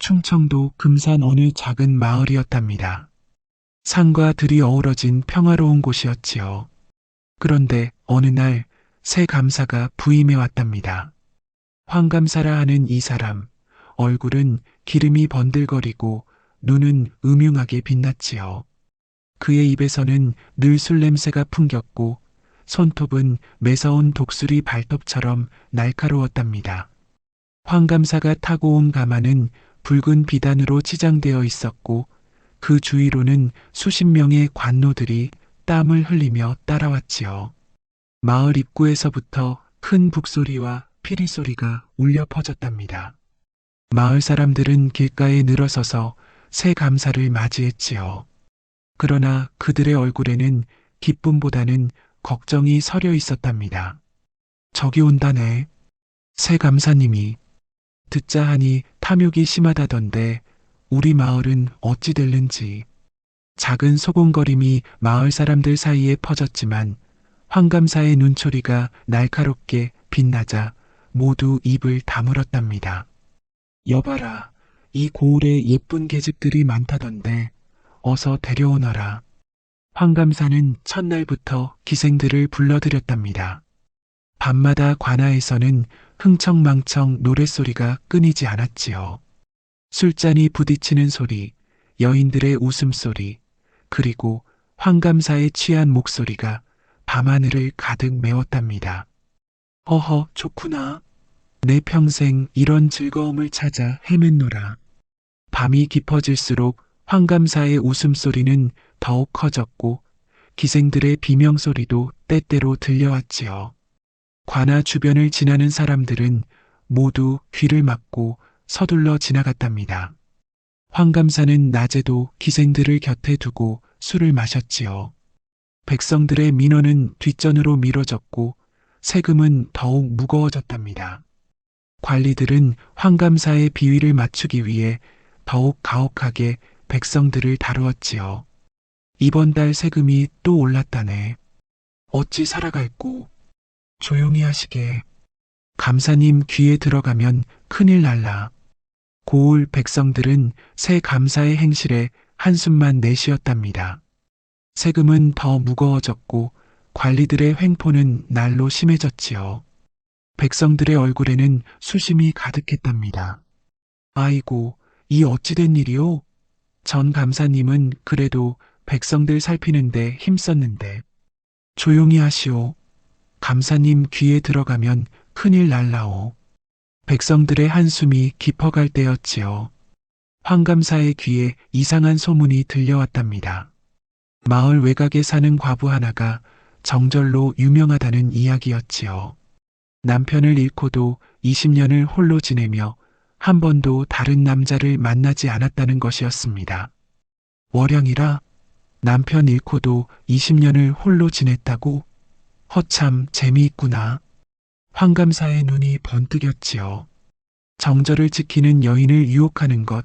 충청도 금산 어느 작은 마을이었답니다. 산과 들이 어우러진 평화로운 곳이었지요. 그런데 어느 날 새 감사가 부임해 왔답니다. 황감사라 하는 이 사람, 얼굴은 기름이 번들거리고 눈은 음흉하게 빛났지요. 그의 입에서는 늘 술 냄새가 풍겼고 손톱은 매서운 독수리 발톱처럼 날카로웠답니다. 황감사가 타고 온 가마는 붉은 비단으로 치장되어 있었고 그 주위로는 수십 명의 관노들이 땀을 흘리며 따라왔지요. 마을 입구에서부터 큰 북소리와 피리소리가 울려 퍼졌답니다. 마을 사람들은 길가에 늘어서서 새 감사를 맞이했지요. 그러나 그들의 얼굴에는 기쁨보다는 걱정이 서려 있었답니다. 저기 온다네. 새 감사님이. 듣자 하니 탐욕이 심하다던데 우리 마을은 어찌 될는지. 작은 소곤거림이 마을 사람들 사이에 퍼졌지만 황감사의 눈초리가 날카롭게 빛나자 모두 입을 다물었답니다. 여봐라, 이 고을에 예쁜 계집들이 많다던데 어서 데려오너라. 황감사는 첫날부터 기생들을 불러들였답니다. 밤마다 관아에서는 흥청망청 노랫소리가 끊이지 않았지요. 술잔이 부딪히는 소리, 여인들의 웃음소리, 그리고 황감사의 취한 목소리가 밤하늘을 가득 메웠답니다. 어허, 좋구나. 내 평생 이런 즐거움을 찾아 헤맸노라. 밤이 깊어질수록 황감사의 웃음소리는 더욱 커졌고 기생들의 비명소리도 때때로 들려왔지요. 관아 주변을 지나는 사람들은 모두 귀를 막고 서둘러 지나갔답니다. 황감사는 낮에도 기생들을 곁에 두고 술을 마셨지요. 백성들의 민원은 뒷전으로 미뤄졌고 세금은 더욱 무거워졌답니다. 관리들은 황감사의 비위를 맞추기 위해 더욱 가혹하게 백성들을 다루었지요. 이번 달 세금이 또 올랐다네. 어찌 살아갈꼬. 조용히 하시게. 감사님 귀에 들어가면 큰일 날라. 고을 백성들은 새 감사의 행실에 한숨만 내쉬었답니다. 세금은 더 무거워졌고 관리들의 횡포는 날로 심해졌지요. 백성들의 얼굴에는 수심이 가득했답니다. 아이고, 이 어찌된 일이오? 전 감사님은 그래도 백성들 살피는데 힘썼는데. 조용히 하시오. 감사님 귀에 들어가면 큰일 날라오. 백성들의 한숨이 깊어갈 때였지요. 황감사의 귀에 이상한 소문이 들려왔답니다. 마을 외곽에 사는 과부 하나가 정절로 유명하다는 이야기였지요. 남편을 잃고도 20년을 홀로 지내며 한 번도 다른 남자를 만나지 않았다는 것이었습니다. 월양이라 남편 잃고도 20년을 홀로 지냈다고? 허참 재미있구나. 황감사의 눈이 번뜩였지요. 정절을 지키는 여인을 유혹하는 것,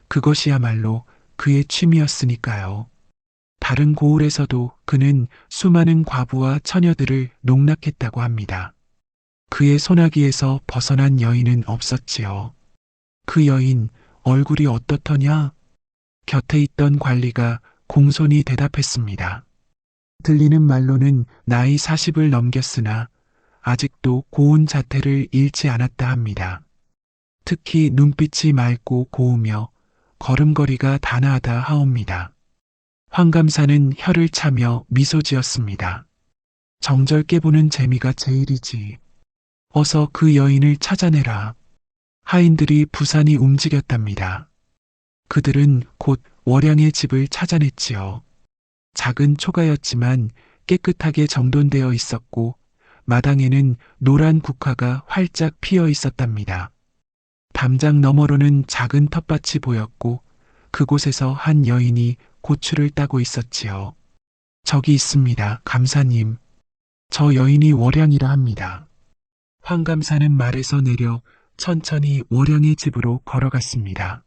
그것이야말로 그의 취미였으니까요. 다른 고을에서도 그는 수많은 과부와 처녀들을 농락했다고 합니다. 그의 소나기에서 벗어난 여인은 없었지요. 그 여인 얼굴이 어떻더냐? 곁에 있던 관리가 공손히 대답했습니다. 들리는 말로는 나이 40을 넘겼으나 아직도 고운 자태를 잃지 않았다 합니다. 특히 눈빛이 맑고 고우며 걸음걸이가 단아하다 하옵니다. 황감사는 혀를 차며 미소 지었습니다. 정절 깨보는 재미가 제일이지. 어서 그 여인을 찾아내라. 하인들이 부산이 움직였답니다. 그들은 곧 월양의 집을 찾아냈지요. 작은 초가였지만 깨끗하게 정돈되어 있었고 마당에는 노란 국화가 활짝 피어 있었답니다. 담장 너머로는 작은 텃밭이 보였고 그곳에서 한 여인이 고추를 따고 있었지요. 저기 있습니다, 감사님. 저 여인이 월양이라 합니다. 황감사는 말에서 내려 천천히 월양의 집으로 걸어갔습니다.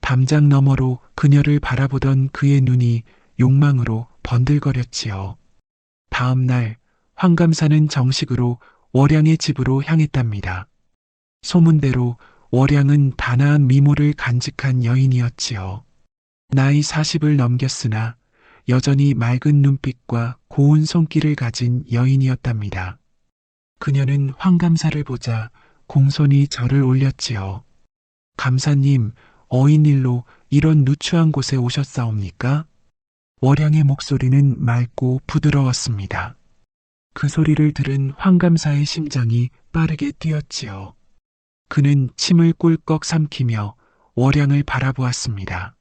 담장 너머로 그녀를 바라보던 그의 눈이 욕망으로 번들거렸지요. 다음 날 황감사는 정식으로 월양의 집으로 향했답니다. 소문대로 월양은 단아한 미모를 간직한 여인이었지요. 나이 40을 넘겼으나 여전히 맑은 눈빛과 고운 손길을 가진 여인이었답니다. 그녀는 황감사를 보자 공손히 절을 올렸지요. 감사님, 어인일로 이런 누추한 곳에 오셨사옵니까? 월양의 목소리는 맑고 부드러웠습니다. 그 소리를 들은 황감사의 심장이 빠르게 뛰었지요. 그는 침을 꿀꺽 삼키며 월양을 바라보았습니다.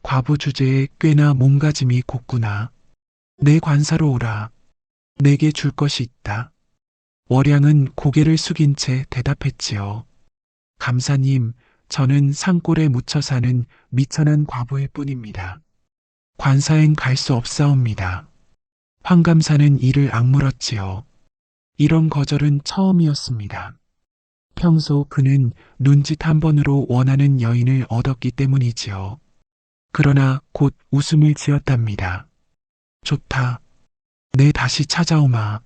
과부 주제에 꽤나 몸가짐이 곱구나. 내 관사로 오라. 내게 줄 것이 있다. 월양은 고개를 숙인 채 대답했지요. 감사님, 저는 산골에 묻혀 사는 미천한 과부일 뿐입니다. 관사엔 갈 수 없사옵니다. 황감사는 이를 악물었지요. 이런 거절은 처음이었습니다. 평소 그는 눈짓 한 번으로 원하는 여인을 얻었기 때문이지요. 그러나 곧 웃음을 지었답니다. 좋다. 내 다시 찾아오마.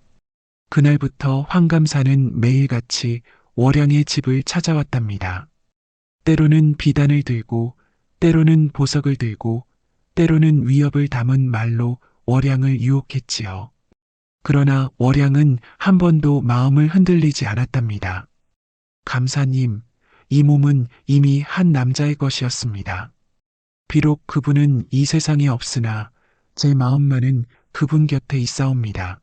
그날부터 황감사는 매일같이 월양의 집을 찾아왔답니다. 때로는 비단을 들고, 때로는 보석을 들고, 때로는 위협을 담은 말로 월양을 유혹했지요. 그러나 월양은 한 번도 마음을 흔들리지 않았답니다. 감사님, 이 몸은 이미 한 남자의 것이었습니다. 비록 그분은 이 세상에 없으나 제 마음만은 그분 곁에 있사옵니다.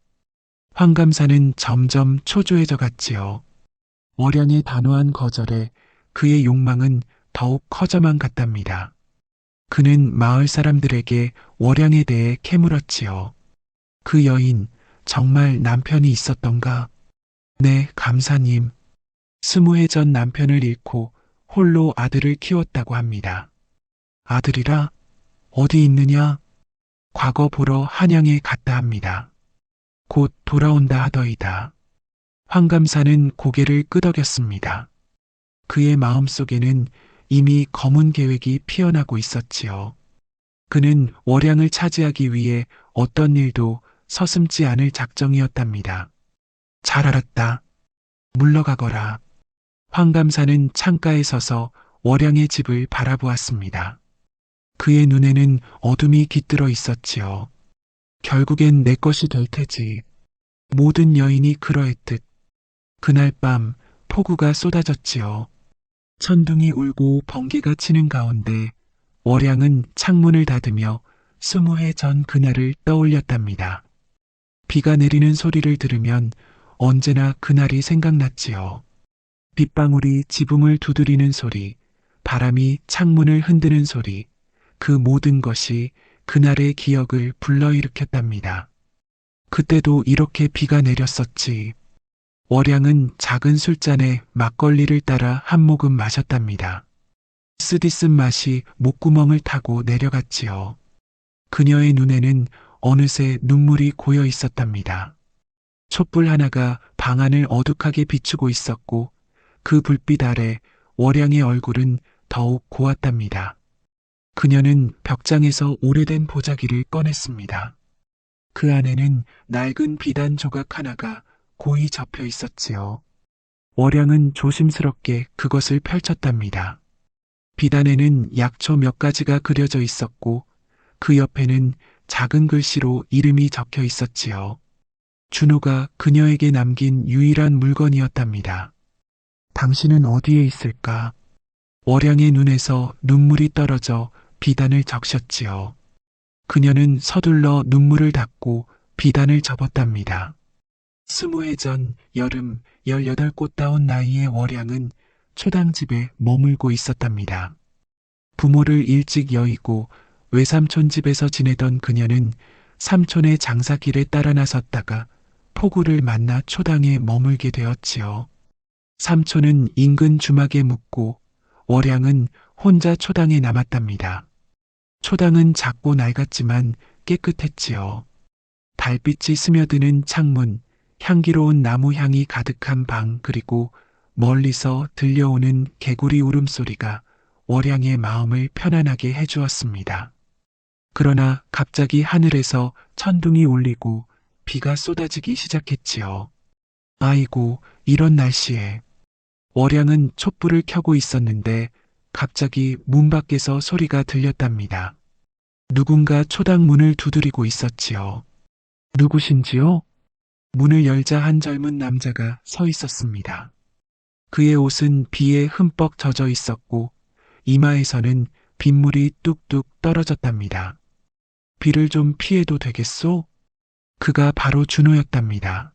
황감사는 점점 초조해져 갔지요. 월양의 단호한 거절에 그의 욕망은 더욱 커져만 갔답니다. 그는 마을 사람들에게 월양에 대해 캐물었지요. 그 여인, 정말 남편이 있었던가? 네, 감사님. 20해 전 남편을 잃고 홀로 아들을 키웠다고 합니다. 아들이라? 어디 있느냐? 과거 보러 한양에 갔다 합니다. 곧 돌아온다 하더이다. 황감사는 고개를 끄덕였습니다. 그의 마음속에는 이미 검은 계획이 피어나고 있었지요. 그는 월양을 차지하기 위해 어떤 일도 서슴지 않을 작정이었답니다. 잘 알았다. 물러가거라. 황감사는 창가에 서서 월양의 집을 바라보았습니다. 그의 눈에는 어둠이 깃들어 있었지요. 결국엔 내 것이 될 테지. 모든 여인이 그러했듯 그날 밤 폭우가 쏟아졌지요. 천둥이 울고 번개가 치는 가운데 월양은 창문을 닫으며 20해 전 그날을 떠올렸답니다. 비가 내리는 소리를 들으면 언제나 그날이 생각났지요. 빗방울이 지붕을 두드리는 소리, 바람이 창문을 흔드는 소리, 그 모든 것이 그날의 기억을 불러일으켰답니다. 그때도 이렇게 비가 내렸었지. 월양은 작은 술잔에 막걸리를 따라 한 모금 마셨답니다. 쓰디쓴 맛이 목구멍을 타고 내려갔지요. 그녀의 눈에는 어느새 눈물이 고여 있었답니다. 촛불 하나가 방 안을 어둑하게 비추고 있었고 그 불빛 아래 월양의 얼굴은 더욱 고왔답니다. 그녀는 벽장에서 오래된 보자기를 꺼냈습니다. 그 안에는 낡은 비단 조각 하나가 고이 접혀 있었지요. 월양은 조심스럽게 그것을 펼쳤답니다. 비단에는 약초 몇 가지가 그려져 있었고 그 옆에는 작은 글씨로 이름이 적혀 있었지요. 준호가 그녀에게 남긴 유일한 물건이었답니다. 당신은 어디에 있을까? 월양의 눈에서 눈물이 떨어져 비단을 적셨지요. 그녀는 서둘러 눈물을 닦고 비단을 접었답니다. 20해 전 여름 18꽃 다운 나이의 월양은 초당집에 머물고 있었답니다. 부모를 일찍 여의고 외삼촌 집에서 지내던 그녀는 삼촌의 장사길에 따라 나섰다가 폭우를 만나 초당에 머물게 되었지요. 삼촌은 인근 주막에 묵고 월양은 혼자 초당에 남았답니다. 초당은 작고 낡았지만 깨끗했지요. 달빛이 스며드는 창문, 향기로운 나무 향이 가득한 방, 그리고 멀리서 들려오는 개구리 울음소리가 월양의 마음을 편안하게 해주었습니다. 그러나 갑자기 하늘에서 천둥이 울리고 비가 쏟아지기 시작했지요. 아이고, 이런 날씨에. 월양은 촛불을 켜고 있었는데 갑자기 문 밖에서 소리가 들렸답니다. 누군가 초당 문을 두드리고 있었지요. 누구신지요? 문을 열자 한 젊은 남자가 서 있었습니다. 그의 옷은 비에 흠뻑 젖어 있었고 이마에서는 빗물이 뚝뚝 떨어졌답니다. 비를 좀 피해도 되겠소? 그가 바로 준호였답니다.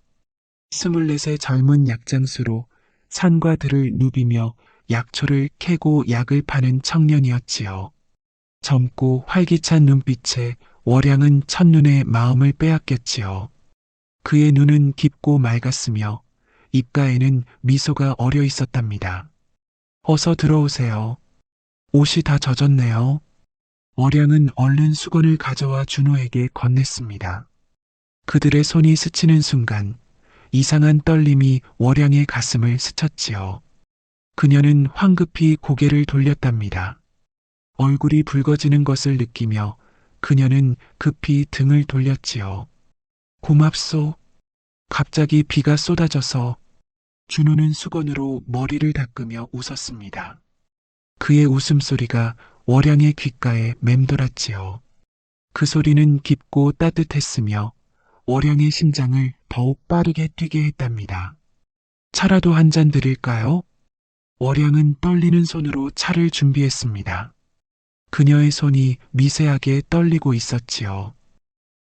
24의 젊은 약장수로 산과 들을 누비며 약초를 캐고 약을 파는 청년이었지요. 젊고 활기찬 눈빛에 월양은 첫눈에 마음을 빼앗겼지요. 그의 눈은 깊고 맑았으며 입가에는 미소가 어려 있었답니다. 어서 들어오세요. 옷이 다 젖었네요. 월양은 얼른 수건을 가져와 준호에게 건넸습니다. 그들의 손이 스치는 순간 이상한 떨림이 월양의 가슴을 스쳤지요. 그녀는 황급히 고개를 돌렸답니다. 얼굴이 붉어지는 것을 느끼며 그녀는 급히 등을 돌렸지요. 고맙소. 갑자기 비가 쏟아져서 준호는 수건으로 머리를 닦으며 웃었습니다. 그의 웃음소리가 월양의 귓가에 맴돌았지요. 그 소리는 깊고 따뜻했으며 월양의 심장을 더욱 빠르게 뛰게 했답니다. 차라도 한 잔 드릴까요? 월양은 떨리는 손으로 차를 준비했습니다. 그녀의 손이 미세하게 떨리고 있었지요.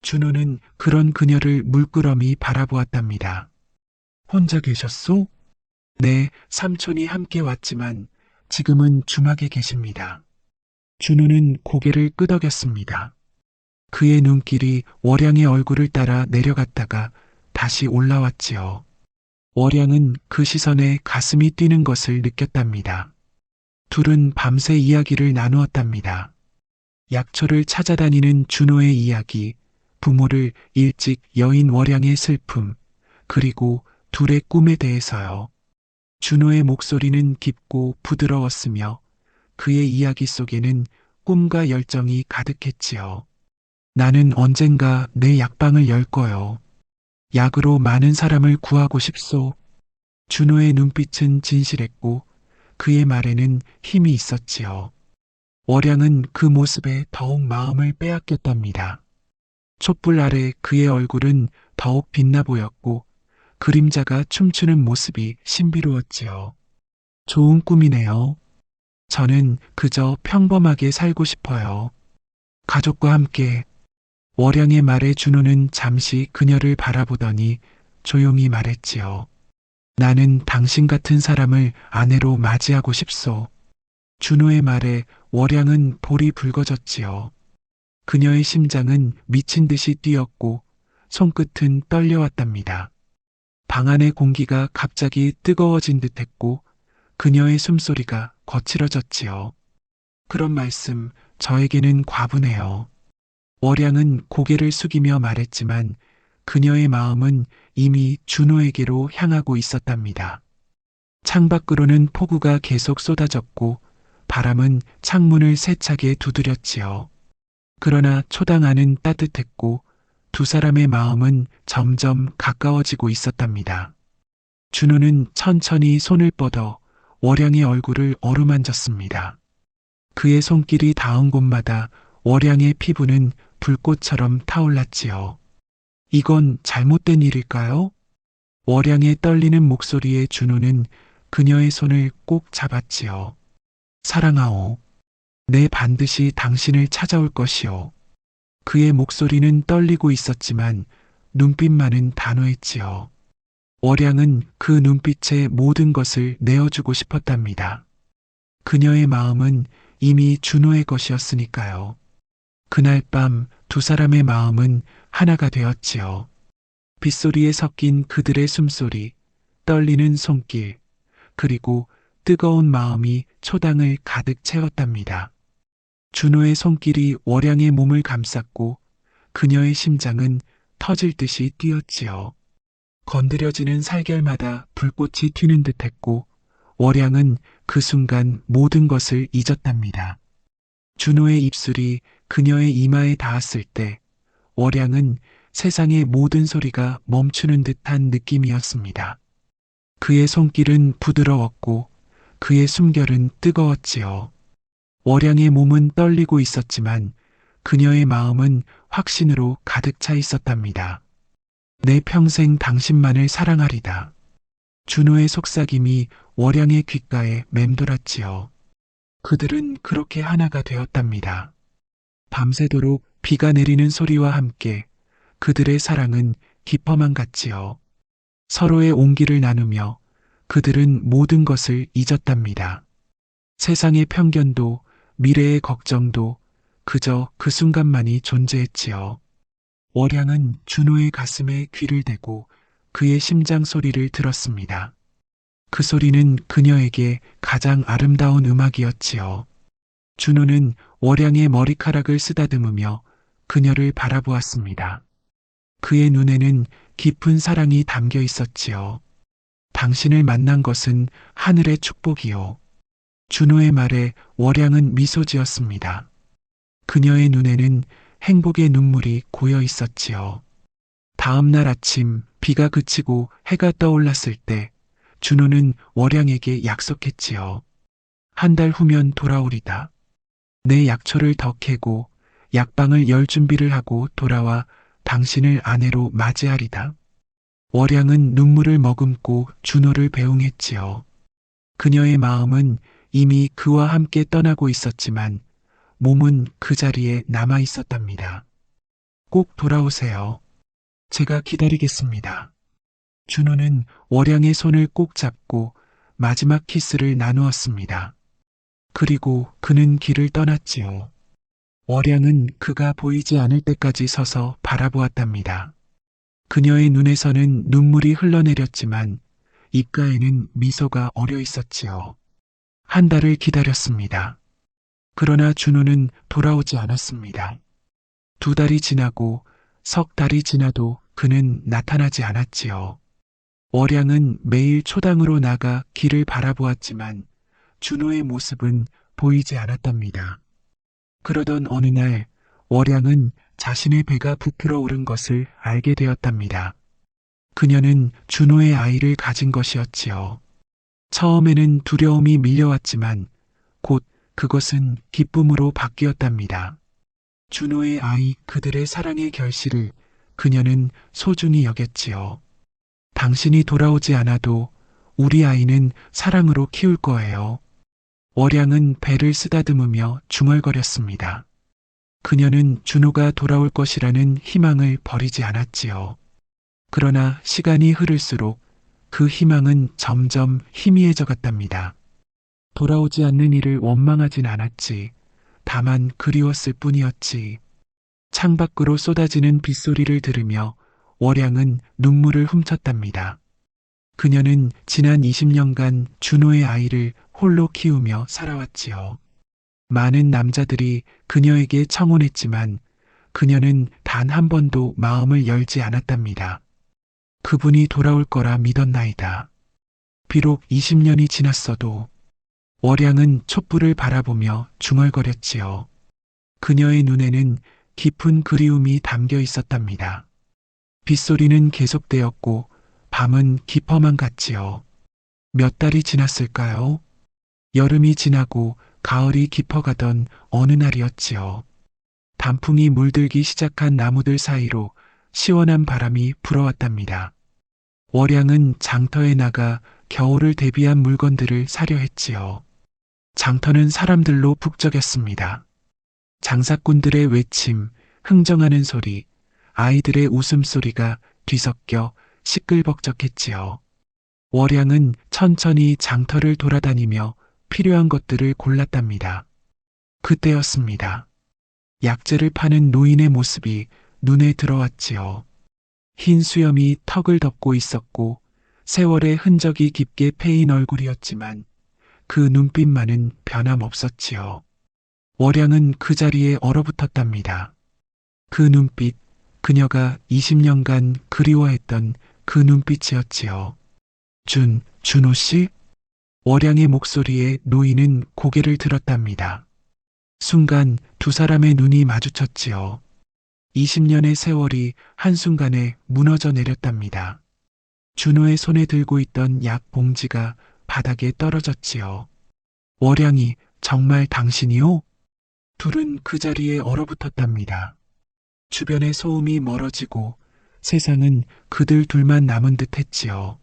준호는 그런 그녀를 물끄러미 바라보았답니다. 혼자 계셨소? 네, 삼촌이 함께 왔지만 지금은 주막에 계십니다. 준호는 고개를 끄덕였습니다. 그의 눈길이 월양의 얼굴을 따라 내려갔다가 다시 올라왔지요. 월양은 그 시선에 가슴이 뛰는 것을 느꼈답니다. 둘은 밤새 이야기를 나누었답니다. 약초를 찾아다니는 준호의 이야기, 부모를 일찍 여인 월양의 슬픔, 그리고 둘의 꿈에 대해서요. 준호의 목소리는 깊고 부드러웠으며 그의 이야기 속에는 꿈과 열정이 가득했지요. 나는 언젠가 내 약방을 열 거요. 약으로 많은 사람을 구하고 싶소. 준호의 눈빛은 진실했고 그의 말에는 힘이 있었지요. 월양은 그 모습에 더욱 마음을 빼앗겼답니다. 촛불 아래 그의 얼굴은 더욱 빛나 보였고 그림자가 춤추는 모습이 신비로웠지요. 좋은 꿈이네요. 저는 그저 평범하게 살고 싶어요. 가족과 함께. 월양의 말에 준호는 잠시 그녀를 바라보더니 조용히 말했지요. 나는 당신 같은 사람을 아내로 맞이하고 싶소. 준호의 말에 월양은 볼이 붉어졌지요. 그녀의 심장은 미친 듯이 뛰었고 손끝은 떨려왔답니다. 방 안의 공기가 갑자기 뜨거워진 듯했고 그녀의 숨소리가 거칠어졌지요. 그런 말씀 저에게는 과분해요. 월양은 고개를 숙이며 말했지만 그녀의 마음은 이미 준호에게로 향하고 있었답니다. 창밖으로는 폭우가 계속 쏟아졌고 바람은 창문을 세차게 두드렸지요. 그러나 초당 안은 따뜻했고 두 사람의 마음은 점점 가까워지고 있었답니다. 준호는 천천히 손을 뻗어 월양의 얼굴을 어루만졌습니다. 그의 손길이 닿은 곳마다 월양의 피부는 불꽃처럼 타올랐지요. 이건 잘못된 일일까요? 월양의 떨리는 목소리에 준호는 그녀의 손을 꼭 잡았지요. 사랑하오. 내 반드시 당신을 찾아올 것이오. 그의 목소리는 떨리고 있었지만 눈빛만은 단호했지요. 월양은 그 눈빛에 모든 것을 내어주고 싶었답니다. 그녀의 마음은 이미 준호의 것이었으니까요. 그날 밤 두 사람의 마음은 하나가 되었지요. 빗소리에 섞인 그들의 숨소리, 떨리는 손길, 그리고 뜨거운 마음이 초당을 가득 채웠답니다. 준호의 손길이 월양의 몸을 감쌌고 그녀의 심장은 터질 듯이 뛰었지요. 건드려지는 살결마다 불꽃이 튀는 듯했고 월양은 그 순간 모든 것을 잊었답니다. 준호의 입술이 그녀의 이마에 닿았을 때 월양은 세상의 모든 소리가 멈추는 듯한 느낌이었습니다. 그의 손길은 부드러웠고 그의 숨결은 뜨거웠지요. 월양의 몸은 떨리고 있었지만 그녀의 마음은 확신으로 가득 차 있었답니다. 내 평생 당신만을 사랑하리다. 준호의 속삭임이 월양의 귓가에 맴돌았지요. 그들은 그렇게 하나가 되었답니다. 밤새도록 비가 내리는 소리와 함께 그들의 사랑은 깊어만 갔지요. 서로의 온기를 나누며 그들은 모든 것을 잊었답니다. 세상의 편견도 미래의 걱정도 그저 그 순간만이 존재했지요. 월양은 준호의 가슴에 귀를 대고 그의 심장 소리를 들었습니다. 그 소리는 그녀에게 가장 아름다운 음악이었지요. 준호는 월양의 머리카락을 쓰다듬으며 그녀를 바라보았습니다. 그의 눈에는 깊은 사랑이 담겨 있었지요. 당신을 만난 것은 하늘의 축복이요. 준호의 말에 월양은 미소 지었습니다. 그녀의 눈에는 행복의 눈물이 고여 있었지요. 다음 날 아침 비가 그치고 해가 떠올랐을 때 준호는 월양에게 약속했지요. 한 달 후면 돌아오리다. 내 약초를 더 캐고 약방을 열 준비를 하고 돌아와 당신을 아내로 맞이하리다. 월양은 눈물을 머금고 준호를 배웅했지요. 그녀의 마음은 이미 그와 함께 떠나고 있었지만 몸은 그 자리에 남아 있었답니다. 꼭 돌아오세요. 제가 기다리겠습니다. 준호는 월양의 손을 꼭 잡고 마지막 키스를 나누었습니다. 그리고 그는 길을 떠났지요. 월양은 그가 보이지 않을 때까지 서서 바라보았답니다. 그녀의 눈에서는 눈물이 흘러내렸지만 입가에는 미소가 어려 있었지요. 한 달을 기다렸습니다. 그러나 준호는 돌아오지 않았습니다. 2달이 지나고 3달이 지나도 그는 나타나지 않았지요. 월양은 매일 초당으로 나가 길을 바라보았지만 준호의 모습은 보이지 않았답니다. 그러던 어느 날 월양은 자신의 배가 부풀어 오른 것을 알게 되었답니다. 그녀는 준호의 아이를 가진 것이었지요. 처음에는 두려움이 밀려왔지만 곧 그것은 기쁨으로 바뀌었답니다. 준호의 아이 그들의 사랑의 결실을 그녀는 소중히 여겼지요. 당신이 돌아오지 않아도 우리 아이는 사랑으로 키울 거예요. 월양은 배를 쓰다듬으며 중얼거렸습니다. 그녀는 준호가 돌아올 것이라는 희망을 버리지 않았지요. 그러나 시간이 흐를수록 그 희망은 점점 희미해져 갔답니다. 돌아오지 않는 이를 원망하진 않았지. 다만 그리웠을 뿐이었지. 창밖으로 쏟아지는 빗소리를 들으며 월양은 눈물을 훔쳤답니다. 그녀는 지난 20년간 준호의 아이를 홀로 키우며 살아왔지요. 많은 남자들이 그녀에게 청혼했지만 그녀는 단 한 번도 마음을 열지 않았답니다. 그분이 돌아올 거라 믿었나이다. 비록 20년이 지났어도 월양은 촛불을 바라보며 중얼거렸지요. 그녀의 눈에는 깊은 그리움이 담겨 있었답니다. 빗소리는 계속되었고 밤은 깊어만 갔지요. 몇 달이 지났을까요? 여름이 지나고 가을이 깊어가던 어느 날이었지요. 단풍이 물들기 시작한 나무들 사이로 시원한 바람이 불어왔답니다. 월양은 장터에 나가 겨울을 대비한 물건들을 사려 했지요. 장터는 사람들로 북적였습니다. 장사꾼들의 외침, 흥정하는 소리, 아이들의 웃음소리가 뒤섞여 시끌벅적했지요. 월양은 천천히 장터를 돌아다니며 필요한 것들을 골랐답니다. 그때였습니다. 약재를 파는 노인의 모습이 눈에 들어왔지요. 흰 수염이 턱을 덮고 있었고 세월의 흔적이 깊게 패인 얼굴이었지만 그 눈빛만은 변함없었지요. 월양은 그 자리에 얼어붙었답니다. 그 눈빛, 그녀가 20년간 그리워했던 그 눈빛이었지요. 준호 씨? 월양의 목소리에 노인은 고개를 들었답니다. 순간 두 사람의 눈이 마주쳤지요. 20년의 세월이 한순간에 무너져 내렸답니다. 준호의 손에 들고 있던 약 봉지가 바닥에 떨어졌지요. 월양이 정말 당신이요? 둘은 그 자리에 얼어붙었답니다. 주변의 소음이 멀어지고 세상은 그들 둘만 남은 듯 했지요.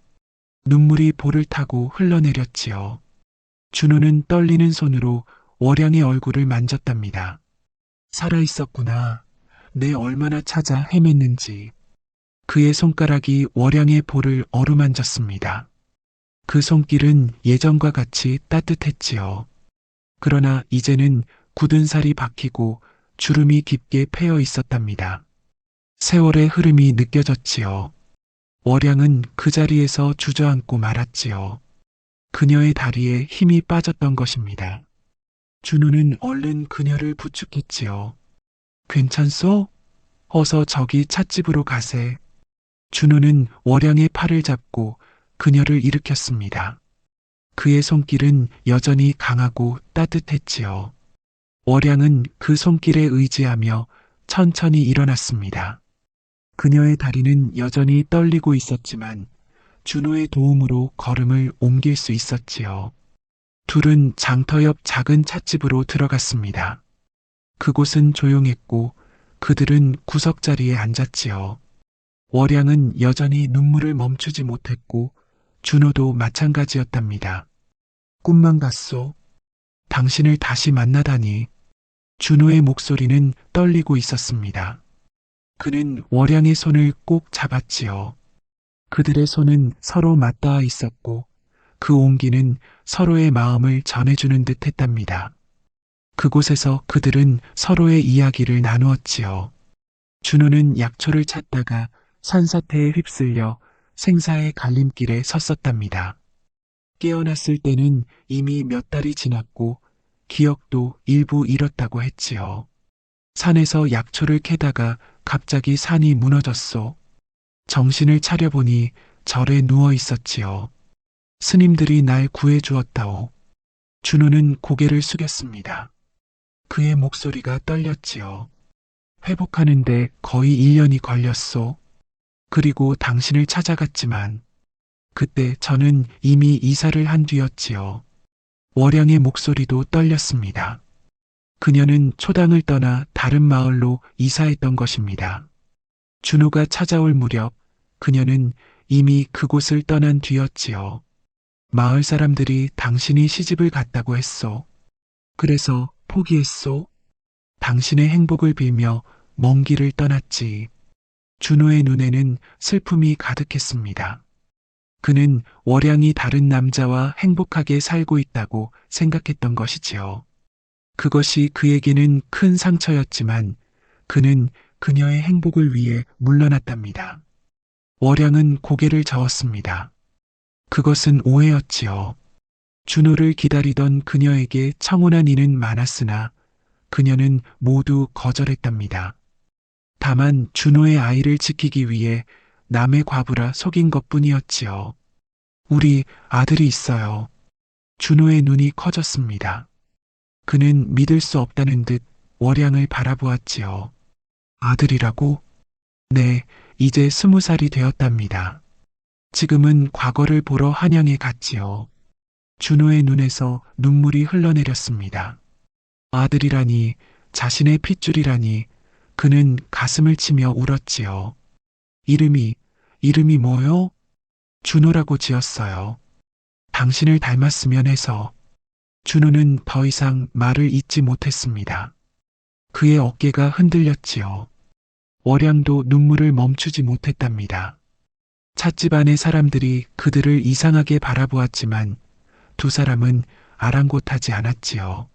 눈물이 볼을 타고 흘러내렸지요. 준호는 떨리는 손으로 월양의 얼굴을 만졌답니다. 살아있었구나. 내 얼마나 찾아 헤맸는지. 그의 손가락이 월양의 볼을 어루만졌습니다. 그 손길은 예전과 같이 따뜻했지요. 그러나 이제는 굳은 살이 박히고 주름이 깊게 패여 있었답니다. 세월의 흐름이 느껴졌지요. 월양은 그 자리에서 주저앉고 말았지요. 그녀의 다리에 힘이 빠졌던 것입니다. 준호는 얼른 그녀를 부축했지요. 괜찮소? 어서 저기 찻집으로 가세. 준호는 월양의 팔을 잡고 그녀를 일으켰습니다. 그의 손길은 여전히 강하고 따뜻했지요. 월양은 그 손길에 의지하며 천천히 일어났습니다. 그녀의 다리는 여전히 떨리고 있었지만 준호의 도움으로 걸음을 옮길 수 있었지요. 둘은 장터 옆 작은 찻집으로 들어갔습니다. 그곳은 조용했고 그들은 구석자리에 앉았지요. 월양은 여전히 눈물을 멈추지 못했고 준호도 마찬가지였답니다. 꿈만 같소. 당신을 다시 만나다니. 준호의 목소리는 떨리고 있었습니다. 그는 월양의 손을 꼭 잡았지요. 그들의 손은 서로 맞닿아 있었고 그 온기는 서로의 마음을 전해주는 듯 했답니다. 그곳에서 그들은 서로의 이야기를 나누었지요. 준호는 약초를 찾다가 산사태에 휩쓸려 생사의 갈림길에 섰었답니다. 깨어났을 때는 이미 몇 달이 지났고 기억도 일부 잃었다고 했지요. 산에서 약초를 캐다가 갑자기 산이 무너졌소. 정신을 차려보니 절에 누워 있었지요. 스님들이 날 구해주었다오. 준호는 고개를 숙였습니다. 그의 목소리가 떨렸지요. 회복하는데 거의 1년이 걸렸소. 그리고 당신을 찾아갔지만 그때 저는 이미 이사를 한 뒤였지요. 월양의 목소리도 떨렸습니다. 그녀는 초당을 떠나 다른 마을로 이사했던 것입니다. 준호가 찾아올 무렵 그녀는 이미 그곳을 떠난 뒤였지요. 마을 사람들이 당신이 시집을 갔다고 했소. 그래서 포기했소. 당신의 행복을 빌며 먼 길을 떠났지. 준호의 눈에는 슬픔이 가득했습니다. 그는 월양이 다른 남자와 행복하게 살고 있다고 생각했던 것이지요. 그것이 그에게는 큰 상처였지만 그는 그녀의 행복을 위해 물러났답니다. 월양은 고개를 저었습니다. 그것은 오해였지요. 준호를 기다리던 그녀에게 청혼한 이는 많았으나 그녀는 모두 거절했답니다. 다만 준호의 아이를 지키기 위해 남의 과부라 속인 것뿐이었지요. 우리 아들이 있어요. 준호의 눈이 커졌습니다. 그는 믿을 수 없다는 듯 월양을 바라보았지요. 아들이라고? 네, 이제 20살이 되었답니다. 지금은 과거를 보러 한양에 갔지요. 준호의 눈에서 눈물이 흘러내렸습니다. 아들이라니, 자신의 핏줄이라니, 그는 가슴을 치며 울었지요. 이름이 뭐요? 준호라고 지었어요. 당신을 닮았으면 해서. 준호는 더 이상 말을 잇지 못했습니다. 그의 어깨가 흔들렸지요. 월양도 눈물을 멈추지 못했답니다. 찻집 안의 사람들이 그들을 이상하게 바라보았지만 두 사람은 아랑곳하지 않았지요.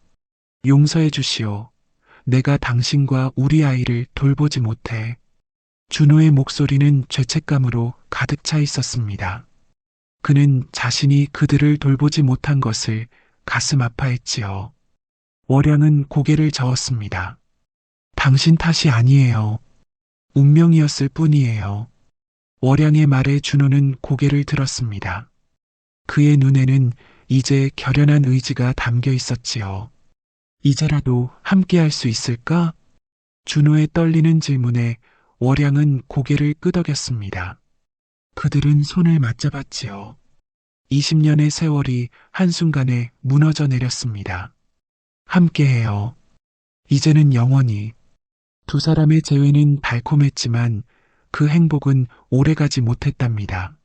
용서해 주시오. 내가 당신과 우리 아이를 돌보지 못해. 준호의 목소리는 죄책감으로 가득 차 있었습니다. 그는 자신이 그들을 돌보지 못한 것을 가슴 아파했지요. 월양은 고개를 저었습니다. 당신 탓이 아니에요. 운명이었을 뿐이에요. 월양의 말에 준호는 고개를 들었습니다. 그의 눈에는 이제 결연한 의지가 담겨 있었지요. 이제라도 함께할 수 있을까? 준호의 떨리는 질문에 월양은 고개를 끄덕였습니다. 그들은 손을 맞잡았지요. 20년의 세월이 한순간에 무너져 내렸습니다. 함께해요. 이제는 영원히. 두 사람의 재회는 달콤했지만 그 행복은 오래가지 못했답니다.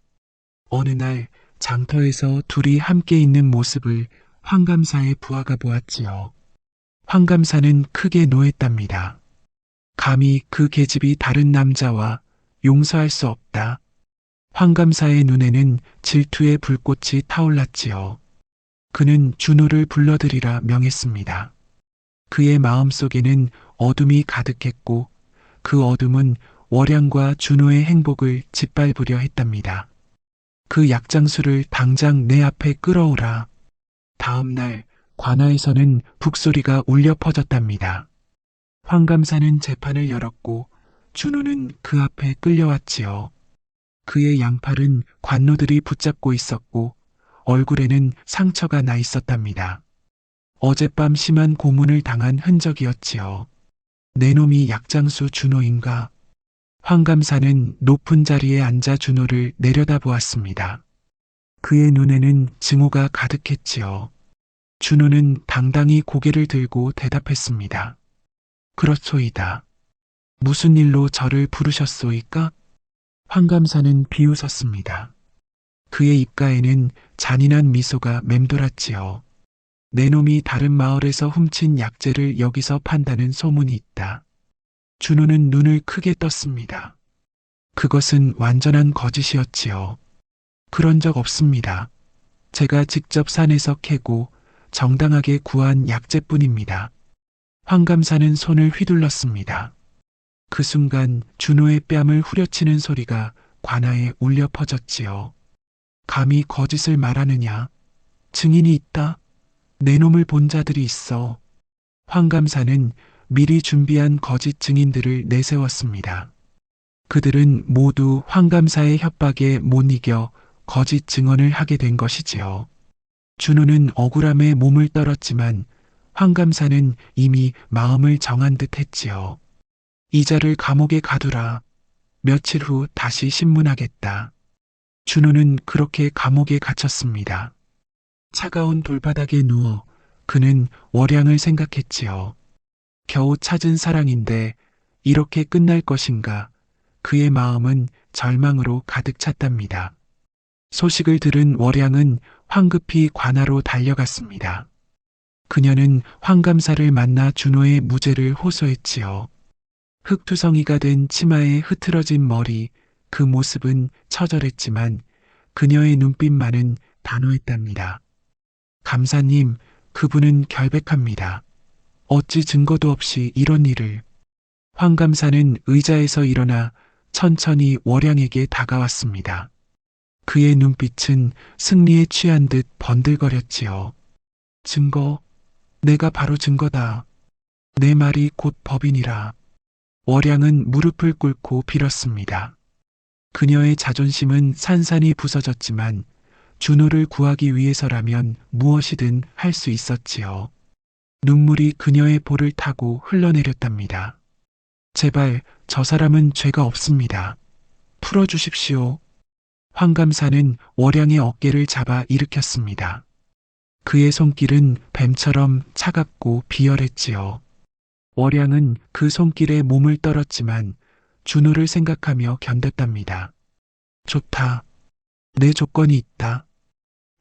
어느 날 장터에서 둘이 함께 있는 모습을 황감사의 부하가 보았지요. 황감사는 크게 노했답니다. 감히 그 계집이 다른 남자와 용서할 수 없다. 황감사의 눈에는 질투의 불꽃이 타올랐지요. 그는 준호를 불러들이라 명했습니다. 그의 마음속에는 어둠이 가득했고 그 어둠은 월양과 준호의 행복을 짓밟으려 했답니다. 그 약장수를 당장 내 앞에 끌어오라. 다음 날 관아에서는 북소리가 울려 퍼졌답니다. 황감사는 재판을 열었고 준호는 그 앞에 끌려왔지요. 그의 양팔은 관노들이 붙잡고 있었고 얼굴에는 상처가 나 있었답니다. 어젯밤 심한 고문을 당한 흔적이었지요. 내 놈이 약장수 준호인가? 황감사는 높은 자리에 앉아 준호를 내려다보았습니다. 그의 눈에는 증오가 가득했지요. 준호는 당당히 고개를 들고 대답했습니다. 그렇소이다. 무슨 일로 저를 부르셨소이까? 황감사는 비웃었습니다. 그의 입가에는 잔인한 미소가 맴돌았지요. 내 놈이 다른 마을에서 훔친 약재를 여기서 판다는 소문이 있다. 준호는 눈을 크게 떴습니다. 그것은 완전한 거짓이었지요. 그런 적 없습니다. 제가 직접 산에서 캐고 정당하게 구한 약재뿐입니다. 황감사는 손을 휘둘렀습니다. 그 순간 준호의 뺨을 후려치는 소리가 관아에 울려 퍼졌지요. 감히 거짓을 말하느냐? 증인이 있다. 내 놈을 본 자들이 있어. 황감사는 미리 준비한 거짓 증인들을 내세웠습니다. 그들은 모두 황감사의 협박에 못 이겨 거짓 증언을 하게 된 것이지요. 준호는 억울함에 몸을 떨었지만 황감사는 이미 마음을 정한 듯 했지요. 이자를 감옥에 가두라. 며칠 후 다시 신문하겠다. 준호는 그렇게 감옥에 갇혔습니다. 차가운 돌바닥에 누워 그는 월양을 생각했지요. 겨우 찾은 사랑인데 이렇게 끝날 것인가? 그의 마음은 절망으로 가득 찼답니다. 소식을 들은 월양은 황급히 관아로 달려갔습니다. 그녀는 황감사를 만나 준호의 무죄를 호소했지요. 흙투성이가 된 치마에 흐트러진 머리, 그 모습은 처절했지만 그녀의 눈빛만은 단호했답니다. 감사님, 그분은 결백합니다. 어찌 증거도 없이 이런 일을. 황감사는 의자에서 일어나 천천히 월양에게 다가왔습니다. 그의 눈빛은 승리에 취한 듯 번들거렸지요. 증거, 내가 바로 증거다. 내 말이 곧 법이니라. 월양은 무릎을 꿇고 빌었습니다. 그녀의 자존심은 산산이 부서졌지만 준호를 구하기 위해서라면 무엇이든 할 수 있었지요. 눈물이 그녀의 볼을 타고 흘러내렸답니다. 제발 저 사람은 죄가 없습니다. 풀어주십시오. 황감사는 월양의 어깨를 잡아 일으켰습니다. 그의 손길은 뱀처럼 차갑고 비열했지요. 월양은 그 손길에 몸을 떨었지만 준호를 생각하며 견뎠답니다. 좋다. 내 조건이 있다.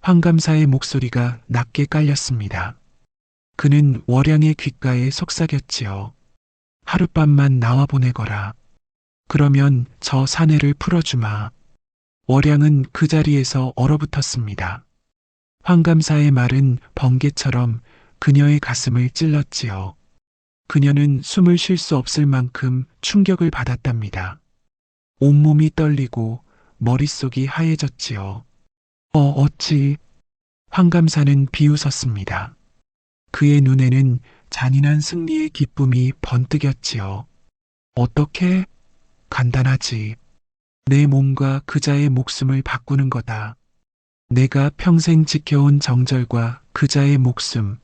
황감사의 목소리가 낮게 깔렸습니다. 그는 월양의 귓가에 속삭였지요. 하룻밤만 나와 보내거라. 그러면 저 사내를 풀어주마. 월양은 그 자리에서 얼어붙었습니다. 황감사의 말은 번개처럼 그녀의 가슴을 찔렀지요. 그녀는 숨을 쉴 수 없을 만큼 충격을 받았답니다. 온몸이 떨리고 머릿속이 하얘졌지요. 어찌. 황감사는 비웃었습니다. 그의 눈에는 잔인한 승리의 기쁨이 번뜩였지요. 어떻게? 간단하지. 내 몸과 그자의 목숨을 바꾸는 거다. 내가 평생 지켜온 정절과 그자의 목숨,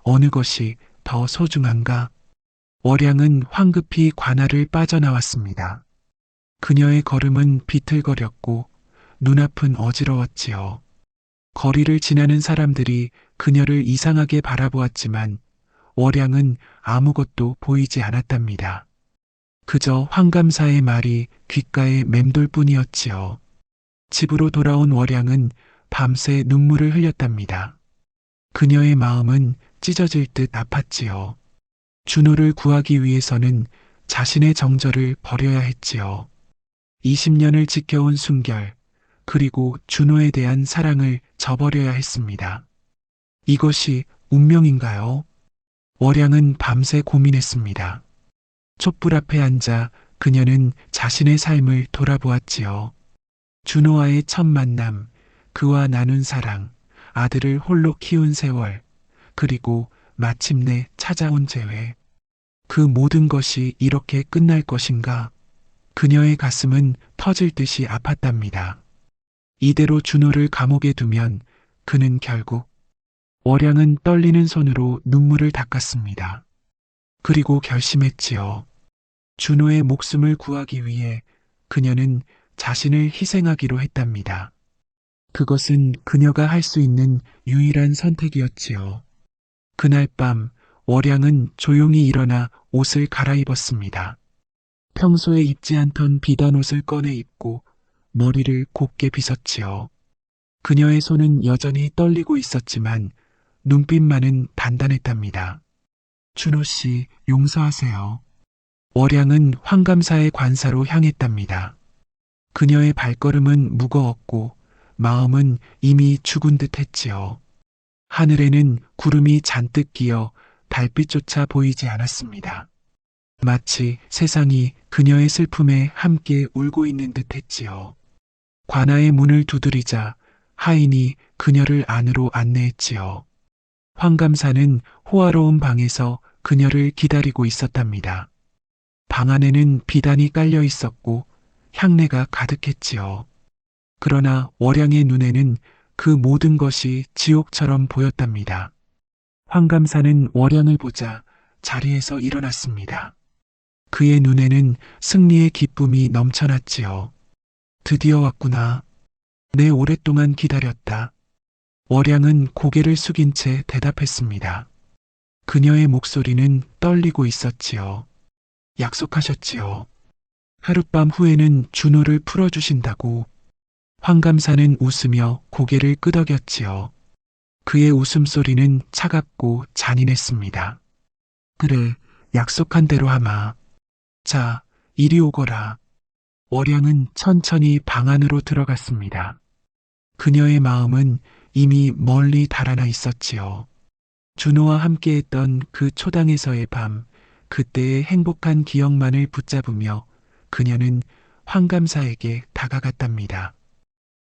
어느 것이 더 소중한가? 월양은 황급히 관아를 빠져나왔습니다. 그녀의 걸음은 비틀거렸고 눈앞은 어지러웠지요. 거리를 지나는 사람들이 그녀를 이상하게 바라보았지만 월양은 아무것도 보이지 않았답니다. 그저 황감사의 말이 귓가에 맴돌 뿐이었지요. 집으로 돌아온 월양은 밤새 눈물을 흘렸답니다. 그녀의 마음은 찢어질 듯 아팠지요. 준호를 구하기 위해서는 자신의 정절을 버려야 했지요. 20년을 지켜온 순결, 그리고 준호에 대한 사랑을 저버려야 했습니다. 이것이 운명인가요? 월양은 밤새 고민했습니다. 촛불 앞에 앉아 그녀는 자신의 삶을 돌아보았지요. 준호와의 첫 만남, 그와 나눈 사랑, 아들을 홀로 키운 세월, 그리고 마침내 찾아온 재회. 그 모든 것이 이렇게 끝날 것인가? 그녀의 가슴은 터질 듯이 아팠답니다. 이대로 준호를 감옥에 두면 그는 결국 월양은 떨리는 손으로 눈물을 닦았습니다. 그리고 결심했지요. 준호의 목숨을 구하기 위해 그녀는 자신을 희생하기로 했답니다. 그것은 그녀가 할 수 있는 유일한 선택이었지요. 그날 밤 월양은 조용히 일어나 옷을 갈아입었습니다. 평소에 입지 않던 비단 옷을 꺼내 입고 머리를 곱게 빗었지요. 그녀의 손은 여전히 떨리고 있었지만 눈빛만은 단단했답니다. 준호 씨, 용서하세요. 월양은 황감사의 관사로 향했답니다. 그녀의 발걸음은 무거웠고 마음은 이미 죽은 듯 했지요. 하늘에는 구름이 잔뜩 끼어 달빛조차 보이지 않았습니다. 마치 세상이 그녀의 슬픔에 함께 울고 있는 듯 했지요. 관아의 문을 두드리자 하인이 그녀를 안으로 안내했지요. 황감사는 호화로운 방에서 그녀를 기다리고 있었답니다. 방 안에는 비단이 깔려 있었고 향내가 가득했지요. 그러나 월양의 눈에는 그 모든 것이 지옥처럼 보였답니다. 황감사는 월양을 보자 자리에서 일어났습니다. 그의 눈에는 승리의 기쁨이 넘쳐났지요. 드디어 왔구나. 내 오랫동안 기다렸다. 월양은 고개를 숙인 채 대답했습니다. 그녀의 목소리는 떨리고 있었지요. 약속하셨지요. 하룻밤 후에는 준호를 풀어주신다고. 황감사는 웃으며 고개를 끄덕였지요. 그의 웃음소리는 차갑고 잔인했습니다. 그래, 약속한 대로 하마. 자, 이리 오거라. 월양은 천천히 방 안으로 들어갔습니다. 그녀의 마음은 이미 멀리 달아나 있었지요. 준호와 함께했던 그 초당에서의 밤, 그때의 행복한 기억만을 붙잡으며 그녀는 황감사에게 다가갔답니다.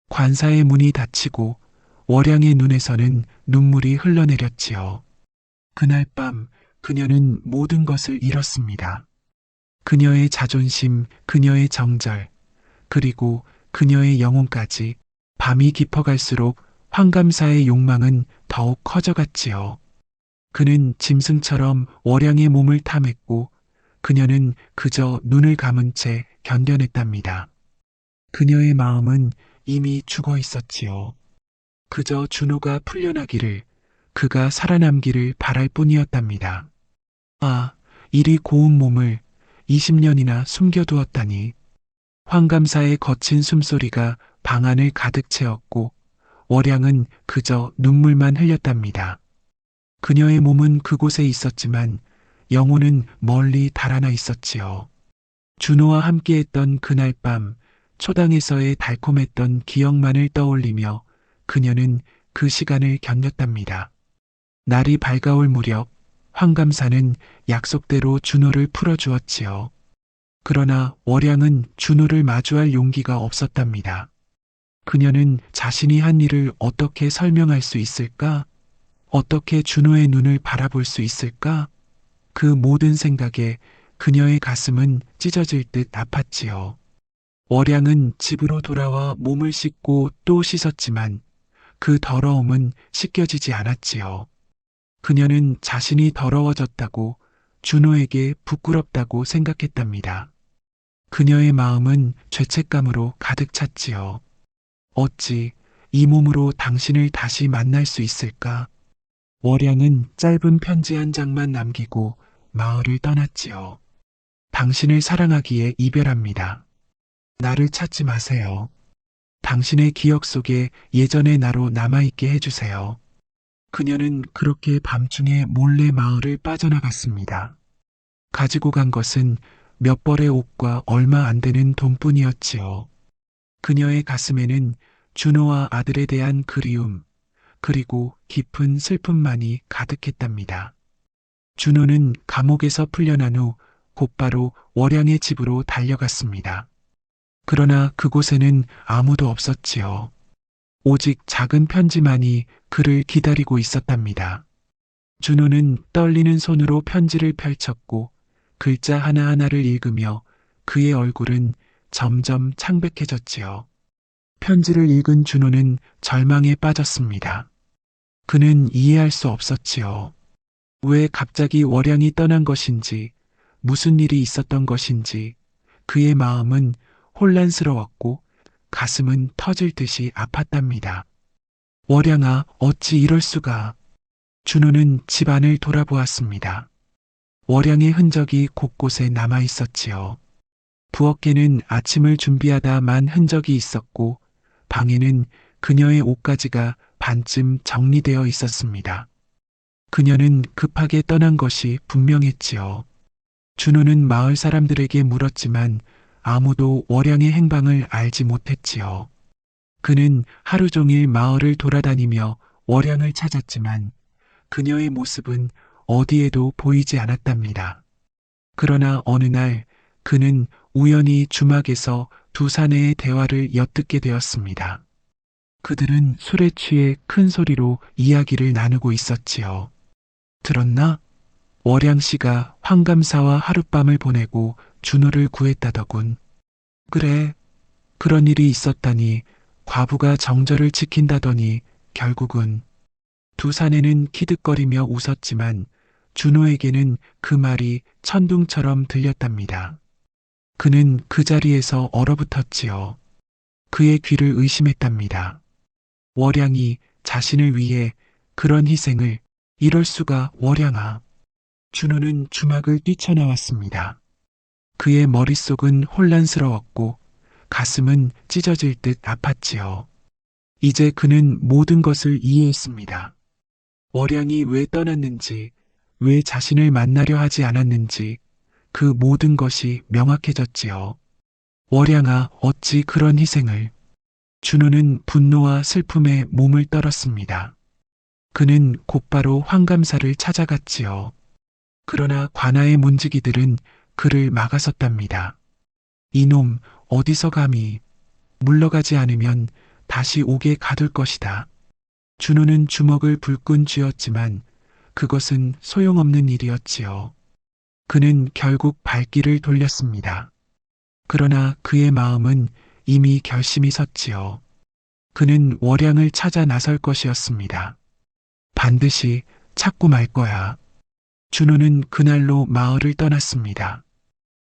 관사의 문이 닫히고 월양의 눈에서는 눈물이 흘러내렸지요. 그날 밤 그녀는 모든 것을 잃었습니다. 그녀의 자존심, 그녀의 정절, 그리고 그녀의 영혼까지. 밤이 깊어갈수록 황감사의 욕망은 더욱 커져갔지요. 그는 짐승처럼 월양의 몸을 탐했고 그녀는 그저 눈을 감은 채 견뎌냈답니다. 그녀의 마음은 이미 죽어 있었지요. 그저 준호가 풀려나기를, 그가 살아남기를 바랄 뿐이었답니다. 아, 이리 고운 몸을 20년이나 숨겨두었다니. 황감사의 거친 숨소리가 방 안을 가득 채웠고 월양은 그저 눈물만 흘렸답니다. 그녀의 몸은 그곳에 있었지만 영혼은 멀리 달아나 있었지요. 준호와 함께했던 그날 밤 초당에서의 달콤했던 기억만을 떠올리며 그녀는 그 시간을 견뎠답니다. 날이 밝아올 무렵 황감사는 약속대로 준호를 풀어주었지요. 그러나 월양은 준호를 마주할 용기가 없었답니다. 그녀는 자신이 한 일을 어떻게 설명할 수 있을까? 어떻게 준호의 눈을 바라볼 수 있을까? 그 모든 생각에 그녀의 가슴은 찢어질 듯 아팠지요. 월양은 집으로 돌아와 몸을 씻고 또 씻었지만 그 더러움은 씻겨지지 않았지요. 그녀는 자신이 더러워졌다고, 준호에게 부끄럽다고 생각했답니다. 그녀의 마음은 죄책감으로 가득 찼지요. 어찌 이 몸으로 당신을 다시 만날 수 있을까? 월양은 짧은 편지 한 장만 남기고 마을을 떠났지요. 당신을 사랑하기에 이별합니다. 나를 찾지 마세요. 당신의 기억 속에 예전의 나로 남아있게 해주세요. 그녀는 그렇게 밤중에 몰래 마을을 빠져나갔습니다. 가지고 간 것은 몇 벌의 옷과 얼마 안 되는 돈뿐이었지요. 그녀의 가슴에는 준호와 아들에 대한 그리움, 그리고 깊은 슬픔만이 가득했답니다. 준호는 감옥에서 풀려난 후 곧바로 월양의 집으로 달려갔습니다. 그러나 그곳에는 아무도 없었지요. 오직 작은 편지만이 그를 기다리고 있었답니다. 준호는 떨리는 손으로 편지를 펼쳤고 글자 하나하나를 읽으며 그의 얼굴은 점점 창백해졌지요. 편지를 읽은 준호는 절망에 빠졌습니다. 그는 이해할 수 없었지요. 왜 갑자기 월양이 떠난 것인지, 무슨 일이 있었던 것인지, 그의 마음은 혼란스러웠고 가슴은 터질 듯이 아팠답니다. 월양아, 어찌 이럴 수가. 준호는 집안을 돌아보았습니다. 월양의 흔적이 곳곳에 남아 있었지요. 부엌에는 아침을 준비하다 만 흔적이 있었고 방에는 그녀의 옷가지가 반쯤 정리되어 있었습니다. 그녀는 급하게 떠난 것이 분명했지요. 준호는 마을 사람들에게 물었지만 아무도 월양의 행방을 알지 못했지요. 그는 하루 종일 마을을 돌아다니며 월양을 찾았지만 그녀의 모습은 어디에도 보이지 않았답니다. 그러나 어느 날 그는 우연히 주막에서 두 사내의 대화를 엿듣게 되었습니다. 그들은 술에 취해 큰 소리로 이야기를 나누고 있었지요. 들었나? 월양 씨가 황감사와 하룻밤을 보내고 준호를 구했다더군. 그래, 그런 일이 있었다니. 과부가 정절을 지킨다더니 결국은. 두 사내는 키득거리며 웃었지만 준호에게는 그 말이 천둥처럼 들렸답니다. 그는 그 자리에서 얼어붙었지요. 그의 귀를 의심했답니다. 월양이 자신을 위해 그런 희생을. 이럴 수가. 월양아. 준호는 주막을 뛰쳐나왔습니다. 그의 머릿속은 혼란스러웠고 가슴은 찢어질 듯 아팠지요. 이제 그는 모든 것을 이해했습니다. 월양이 왜 떠났는지, 왜 자신을 만나려 하지 않았는지 그 모든 것이 명확해졌지요. 월양아, 어찌 그런 희생을. 준호는 분노와 슬픔에 몸을 떨었습니다. 그는 곧바로 황감사를 찾아갔지요. 그러나 관아의 문지기들은 그를 막아섰답니다. 이놈, 어디서 감히. 물러가지 않으면 다시 옥에 가둘 것이다. 준호는 주먹을 불끈 쥐었지만 그것은 소용없는 일이었지요. 그는 결국 발길을 돌렸습니다. 그러나 그의 마음은 이미 결심이 섰지요. 그는 월양을 찾아 나설 것이었습니다. 반드시 찾고 말 거야. 준호는 그날로 마을을 떠났습니다.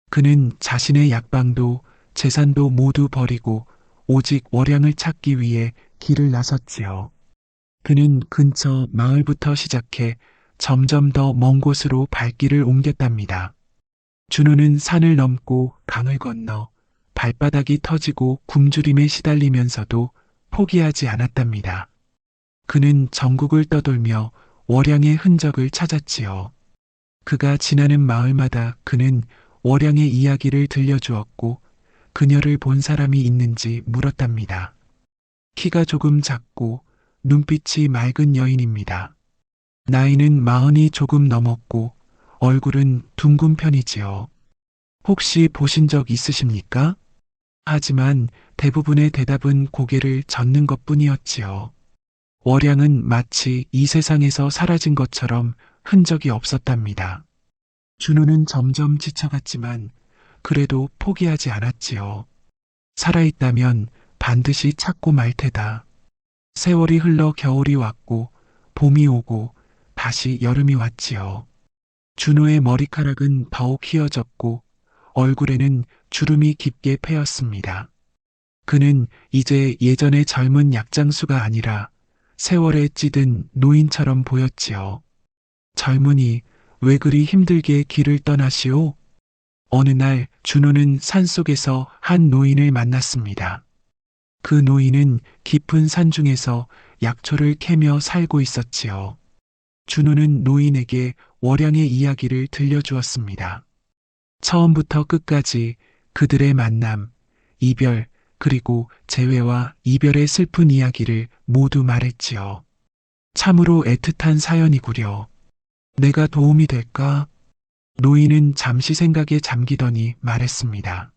그는 자신의 약방도 재산도 모두 버리고 오직 월양을 찾기 위해 길을 나섰지요. 그는 근처 마을부터 시작해 점점 더 먼 곳으로 발길을 옮겼답니다. 준호는 산을 넘고 강을 건너 발바닥이 터지고 굶주림에 시달리면서도 포기하지 않았답니다. 그는 전국을 떠돌며 월양의 흔적을 찾았지요. 그가 지나는 마을마다 그는 월양의 이야기를 들려주었고 그녀를 본 사람이 있는지 물었답니다. 키가 조금 작고 눈빛이 맑은 여인입니다. 나이는 40이 조금 넘었고 얼굴은 둥근 편이지요. 혹시 보신 적 있으십니까? 하지만 대부분의 대답은 고개를 젓는 것뿐이었지요. 월양은 마치 이 세상에서 사라진 것처럼 흔적이 없었답니다. 준호는 점점 지쳐갔지만 그래도 포기하지 않았지요. 살아있다면 반드시 찾고 말 테다. 세월이 흘러 겨울이 왔고 봄이 오고 다시 여름이 왔지요. 준호의 머리카락은 더욱 휘어졌고 얼굴에는 주름이 깊게 패였습니다. 그는 이제 예전의 젊은 약장수가 아니라 세월에 찌든 노인처럼 보였지요. 젊은이, 왜 그리 힘들게 길을 떠나시오? 어느 날 준호는 산속에서 한 노인을 만났습니다. 그 노인은 깊은 산중에서 약초를 캐며 살고 있었지요. 준호는 노인에게 월양의 이야기를 들려주었습니다. 처음부터 끝까지 그들의 만남, 이별, 그리고 재회와 이별의 슬픈 이야기를 모두 말했지요. 참으로 애틋한 사연이구려. 내가 도움이 될까? 노인은 잠시 생각에 잠기더니 말했습니다.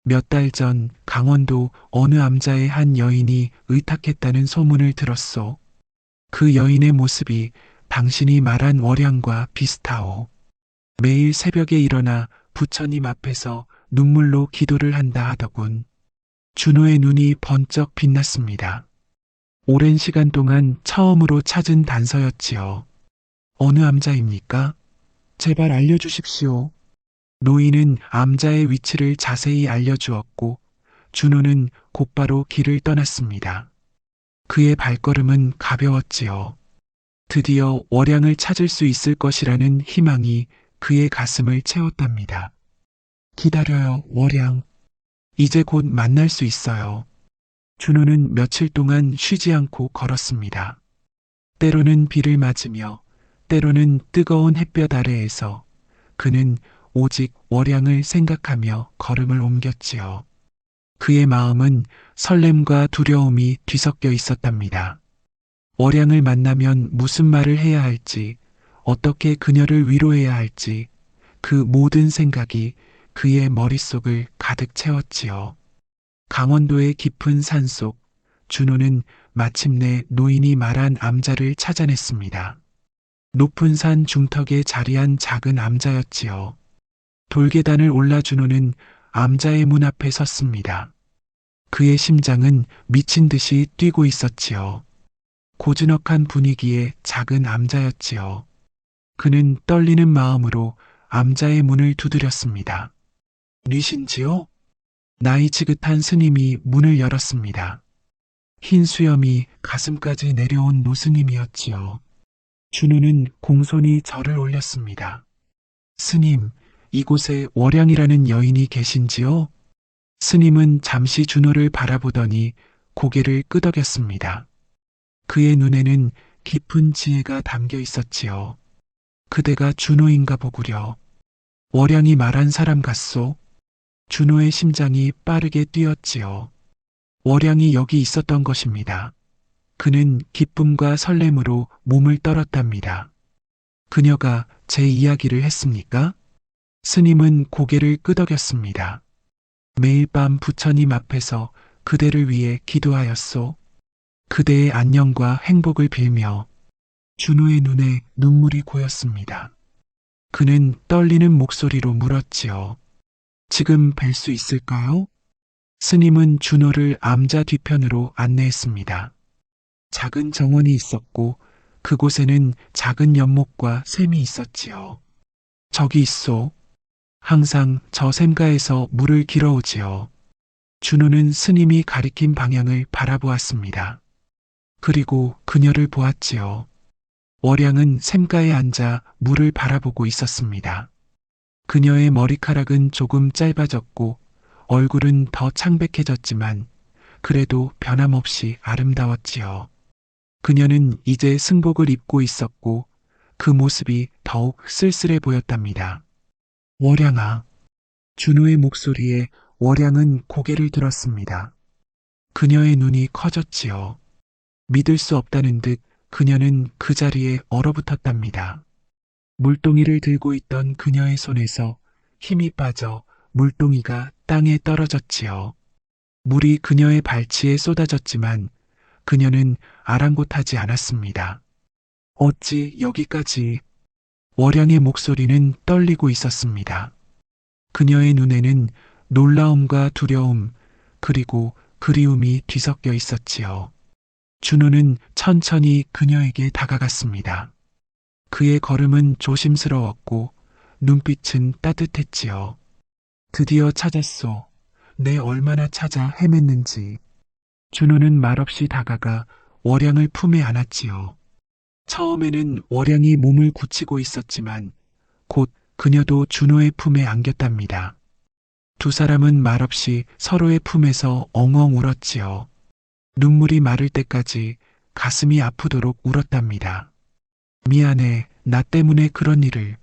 몇 달 전 강원도 어느 암자의 한 여인이 의탁했다는 소문을 들었소. 그 여인의 모습이 당신이 말한 월양과 비슷하오. 매일 새벽에 일어나 부처님 앞에서 눈물로 기도를 한다 하더군. 준호의 눈이 번쩍 빛났습니다. 오랜 시간 동안 처음으로 찾은 단서였지요. 어느 암자입니까? 제발 알려주십시오. 노인은 암자의 위치를 자세히 알려주었고 준호는 곧바로 길을 떠났습니다. 그의 발걸음은 가벼웠지요. 드디어 월양을 찾을 수 있을 것이라는 희망이 그의 가슴을 채웠답니다. 기다려요, 월양. 이제 곧 만날 수 있어요. 준호는 며칠 동안 쉬지 않고 걸었습니다. 때로는 비를 맞으며 때로는 뜨거운 햇볕 아래에서 그는 오직 월양을 생각하며 걸음을 옮겼지요. 그의 마음은 설렘과 두려움이 뒤섞여 있었답니다. 월양을 만나면 무슨 말을 해야 할지, 어떻게 그녀를 위로해야 할지, 그 모든 생각이 그의 머릿속을 가득 채웠지요. 강원도의 깊은 산속, 준호는 마침내 노인이 말한 암자를 찾아냈습니다. 높은 산 중턱에 자리한 작은 암자였지요. 돌계단을 올라 준호는 암자의 문 앞에 섰습니다. 그의 심장은 미친 듯이 뛰고 있었지요. 고즈넉한 분위기의 작은 암자였지요. 그는 떨리는 마음으로 암자의 문을 두드렸습니다. 뉘신지요? 나이 지긋한 스님이 문을 열었습니다. 흰 수염이 가슴까지 내려온 노스님이었지요. 준호는 공손히 절을 올렸습니다. 스님, 이곳에 월양이라는 여인이 계신지요? 스님은 잠시 준호를 바라보더니 고개를 끄덕였습니다. 그의 눈에는 깊은 지혜가 담겨 있었지요. 그대가 준호인가 보구려. 월양이 말한 사람 같소? 준호의 심장이 빠르게 뛰었지요. 월양이 여기 있었던 것입니다. 그는 기쁨과 설렘으로 몸을 떨었답니다. 그녀가 제 이야기를 했습니까? 스님은 고개를 끄덕였습니다. 매일 밤 부처님 앞에서 그대를 위해 기도하였소. 그대의 안녕과 행복을 빌며. 준호의 눈에 눈물이 고였습니다. 그는 떨리는 목소리로 물었지요. 지금 뵐 수 있을까요? 스님은 준호를 암자 뒤편으로 안내했습니다. 작은 정원이 있었고 그곳에는 작은 연못과 샘이 있었지요. 저기 있소. 항상 저 샘가에서 물을 길어오지요. 준호는 스님이 가리킨 방향을 바라보았습니다. 그리고 그녀를 보았지요. 월양은 샘가에 앉아 물을 바라보고 있었습니다. 그녀의 머리카락은 조금 짧아졌고 얼굴은 더 창백해졌지만 그래도 변함없이 아름다웠지요. 그녀는 이제 승복을 입고 있었고 그 모습이 더욱 쓸쓸해 보였답니다. 월양아. 준호의 목소리에 월양은 고개를 들었습니다. 그녀의 눈이 커졌지요. 믿을 수 없다는 듯 그녀는 그 자리에 얼어붙었답니다. 물동이를 들고 있던 그녀의 손에서 힘이 빠져 물동이가 땅에 떨어졌지요. 물이 그녀의 발치에 쏟아졌지만 그녀는 아랑곳하지 않았습니다. 어찌 여기까지? 월양의 목소리는 떨리고 있었습니다. 그녀의 눈에는 놀라움과 두려움 그리고 그리움이 뒤섞여 있었지요. 준호는 천천히 그녀에게 다가갔습니다. 그의 걸음은 조심스러웠고 눈빛은 따뜻했지요. 드디어 찾았소. 내 얼마나 찾아 헤맸는지. 준호는 말없이 다가가 월양을 품에 안았지요. 처음에는 월양이 몸을 굳히고 있었지만 곧 그녀도 준호의 품에 안겼답니다. 두 사람은 말없이 서로의 품에서 엉엉 울었지요. 눈물이 마를 때까지 가슴이 아프도록 울었답니다. 미안해, 나 때문에 그런 일을.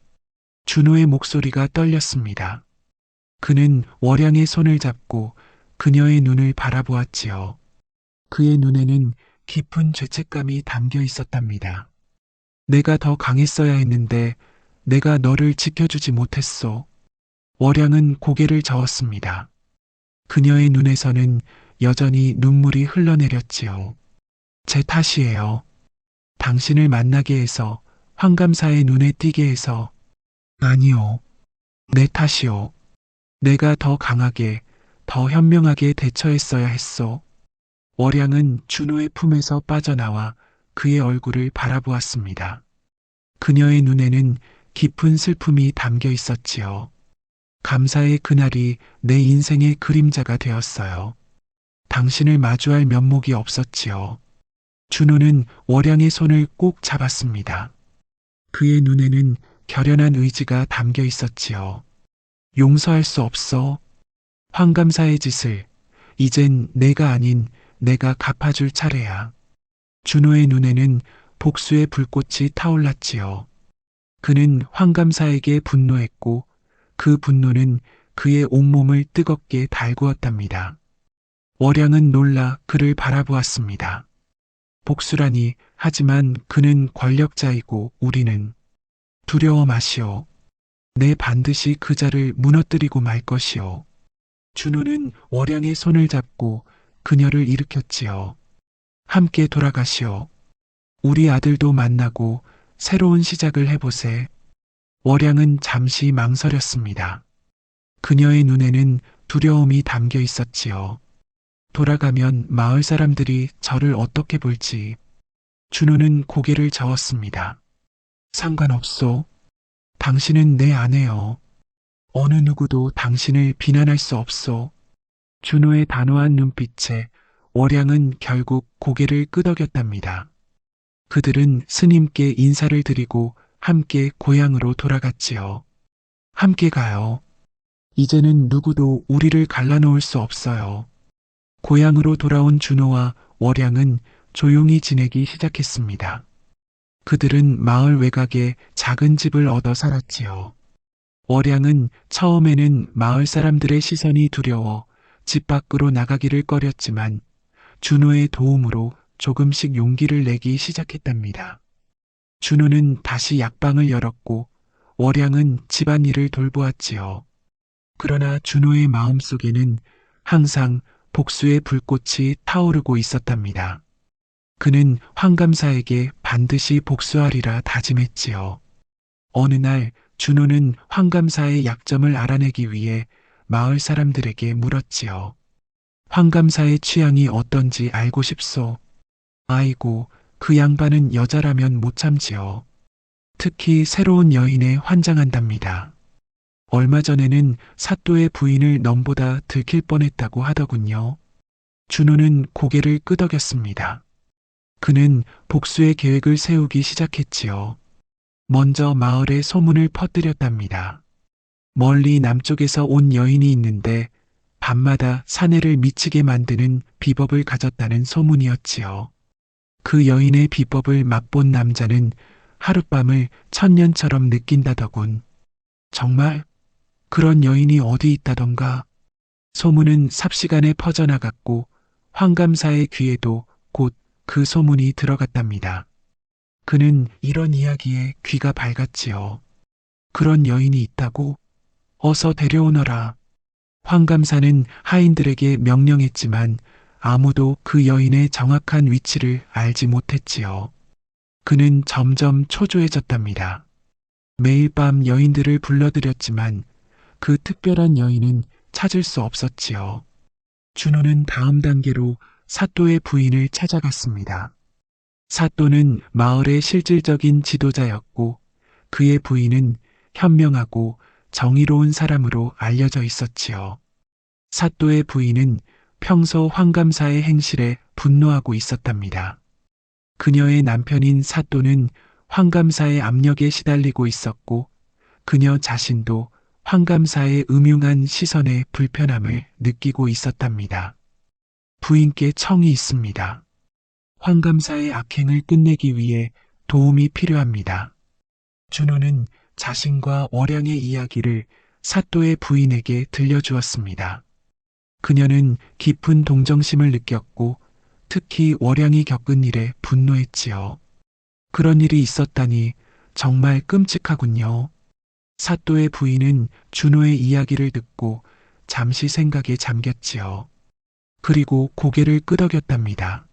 준호의 목소리가 떨렸습니다. 그는 월양의 손을 잡고 그녀의 눈을 바라보았지요. 그의 눈에는 깊은 죄책감이 담겨 있었답니다. 내가 더 강했어야 했는데 내가 너를 지켜주지 못했소. 월양은 고개를 저었습니다. 그녀의 눈에서는 여전히 눈물이 흘러내렸지요. 제 탓이에요. 당신을 만나게 해서, 황감사의 눈에 띄게 해서. 아니요. 내 탓이요. 내가 더 강하게, 더 현명하게 대처했어야 했소. 월양은 준호의 품에서 빠져나와 그의 얼굴을 바라보았습니다. 그녀의 눈에는 깊은 슬픔이 담겨 있었지요. 감사의 그날이 내 인생의 그림자가 되었어요. 당신을 마주할 면목이 없었지요. 준호는 월양의 손을 꼭 잡았습니다. 그의 눈에는 결연한 의지가 담겨 있었지요. 용서할 수 없어. 황감사의 짓을 이젠 내가 아닌 내가 갚아줄 차례야. 준호의 눈에는 복수의 불꽃이 타올랐지요. 그는 황감사에게 분노했고 그 분노는 그의 온몸을 뜨겁게 달구었답니다. 월양은 놀라 그를 바라보았습니다. 복수라니, 하지만 그는 권력자이고 우리는. 두려워 마시오. 내 반드시 그 자를 무너뜨리고 말 것이오. 준호는 월양의 손을 잡고 그녀를 일으켰지요. 함께 돌아가시오. 우리 아들도 만나고 새로운 시작을 해보세. 월양은 잠시 망설였습니다. 그녀의 눈에는 두려움이 담겨 있었지요. 돌아가면 마을 사람들이 저를 어떻게 볼지. 준호는 고개를 저었습니다. 상관없소. 당신은 내 아내요. 어느 누구도 당신을 비난할 수 없소. 준호의 단호한 눈빛에 월양은 결국 고개를 끄덕였답니다. 그들은 스님께 인사를 드리고 함께 고향으로 돌아갔지요. 함께 가요. 이제는 누구도 우리를 갈라놓을 수 없어요. 고향으로 돌아온 준호와 월양은 조용히 지내기 시작했습니다. 그들은 마을 외곽에 작은 집을 얻어 살았지요. 월양은 처음에는 마을 사람들의 시선이 두려워 집 밖으로 나가기를 꺼렸지만 준호의 도움으로 조금씩 용기를 내기 시작했답니다. 준호는 다시 약방을 열었고 월양은 집안일을 돌보았지요. 그러나 준호의 마음속에는 항상 복수의 불꽃이 타오르고 있었답니다. 그는 황감사에게 반드시 복수하리라 다짐했지요. 어느 날 준호는 황감사의 약점을 알아내기 위해 마을 사람들에게 물었지요. 황감사의 취향이 어떤지 알고 싶소. 아이고, 그 양반은 여자라면 못 참지요. 특히 새로운 여인에 환장한답니다. 얼마 전에는 사또의 부인을 넘보다 들킬 뻔했다고 하더군요. 준호는 고개를 끄덕였습니다. 그는 복수의 계획을 세우기 시작했지요. 먼저 마을에 소문을 퍼뜨렸답니다. 멀리 남쪽에서 온 여인이 있는데 밤마다 사내를 미치게 만드는 비법을 가졌다는 소문이었지요. 그 여인의 비법을 맛본 남자는 하룻밤을 천년처럼 느낀다더군. 정말? 그런 여인이 어디 있다던가? 소문은 삽시간에 퍼져나갔고 황감사의 귀에도 곧 그 소문이 들어갔답니다. 그는 이런 이야기에 귀가 밝았지요. 그런 여인이 있다고? 어서 데려오너라. 황감사는 하인들에게 명령했지만 아무도 그 여인의 정확한 위치를 알지 못했지요. 그는 점점 초조해졌답니다. 매일 밤 여인들을 불러들였지만 그 특별한 여인은 찾을 수 없었지요. 준호는 다음 단계로 사또의 부인을 찾아갔습니다. 사또는 마을의 실질적인 지도자였고 그의 부인은 현명하고 정의로운 사람으로 알려져 있었지요. 사또의 부인은 평소 황감사의 행실에 분노하고 있었답니다. 그녀의 남편인 사또는 황감사의 압력에 시달리고 있었고 그녀 자신도 황감사의 음흉한 시선에 불편함을 느끼고 있었답니다. 부인께 청이 있습니다. 황감사의 악행을 끝내기 위해 도움이 필요합니다. 준호는 자신과 월양의 이야기를 사또의 부인에게 들려주었습니다. 그녀는 깊은 동정심을 느꼈고 특히 월양이 겪은 일에 분노했지요. 그런 일이 있었다니 정말 끔찍하군요. 사또의 부인은 준호의 이야기를 듣고 잠시 생각에 잠겼지요. 그리고 고개를 끄덕였답니다.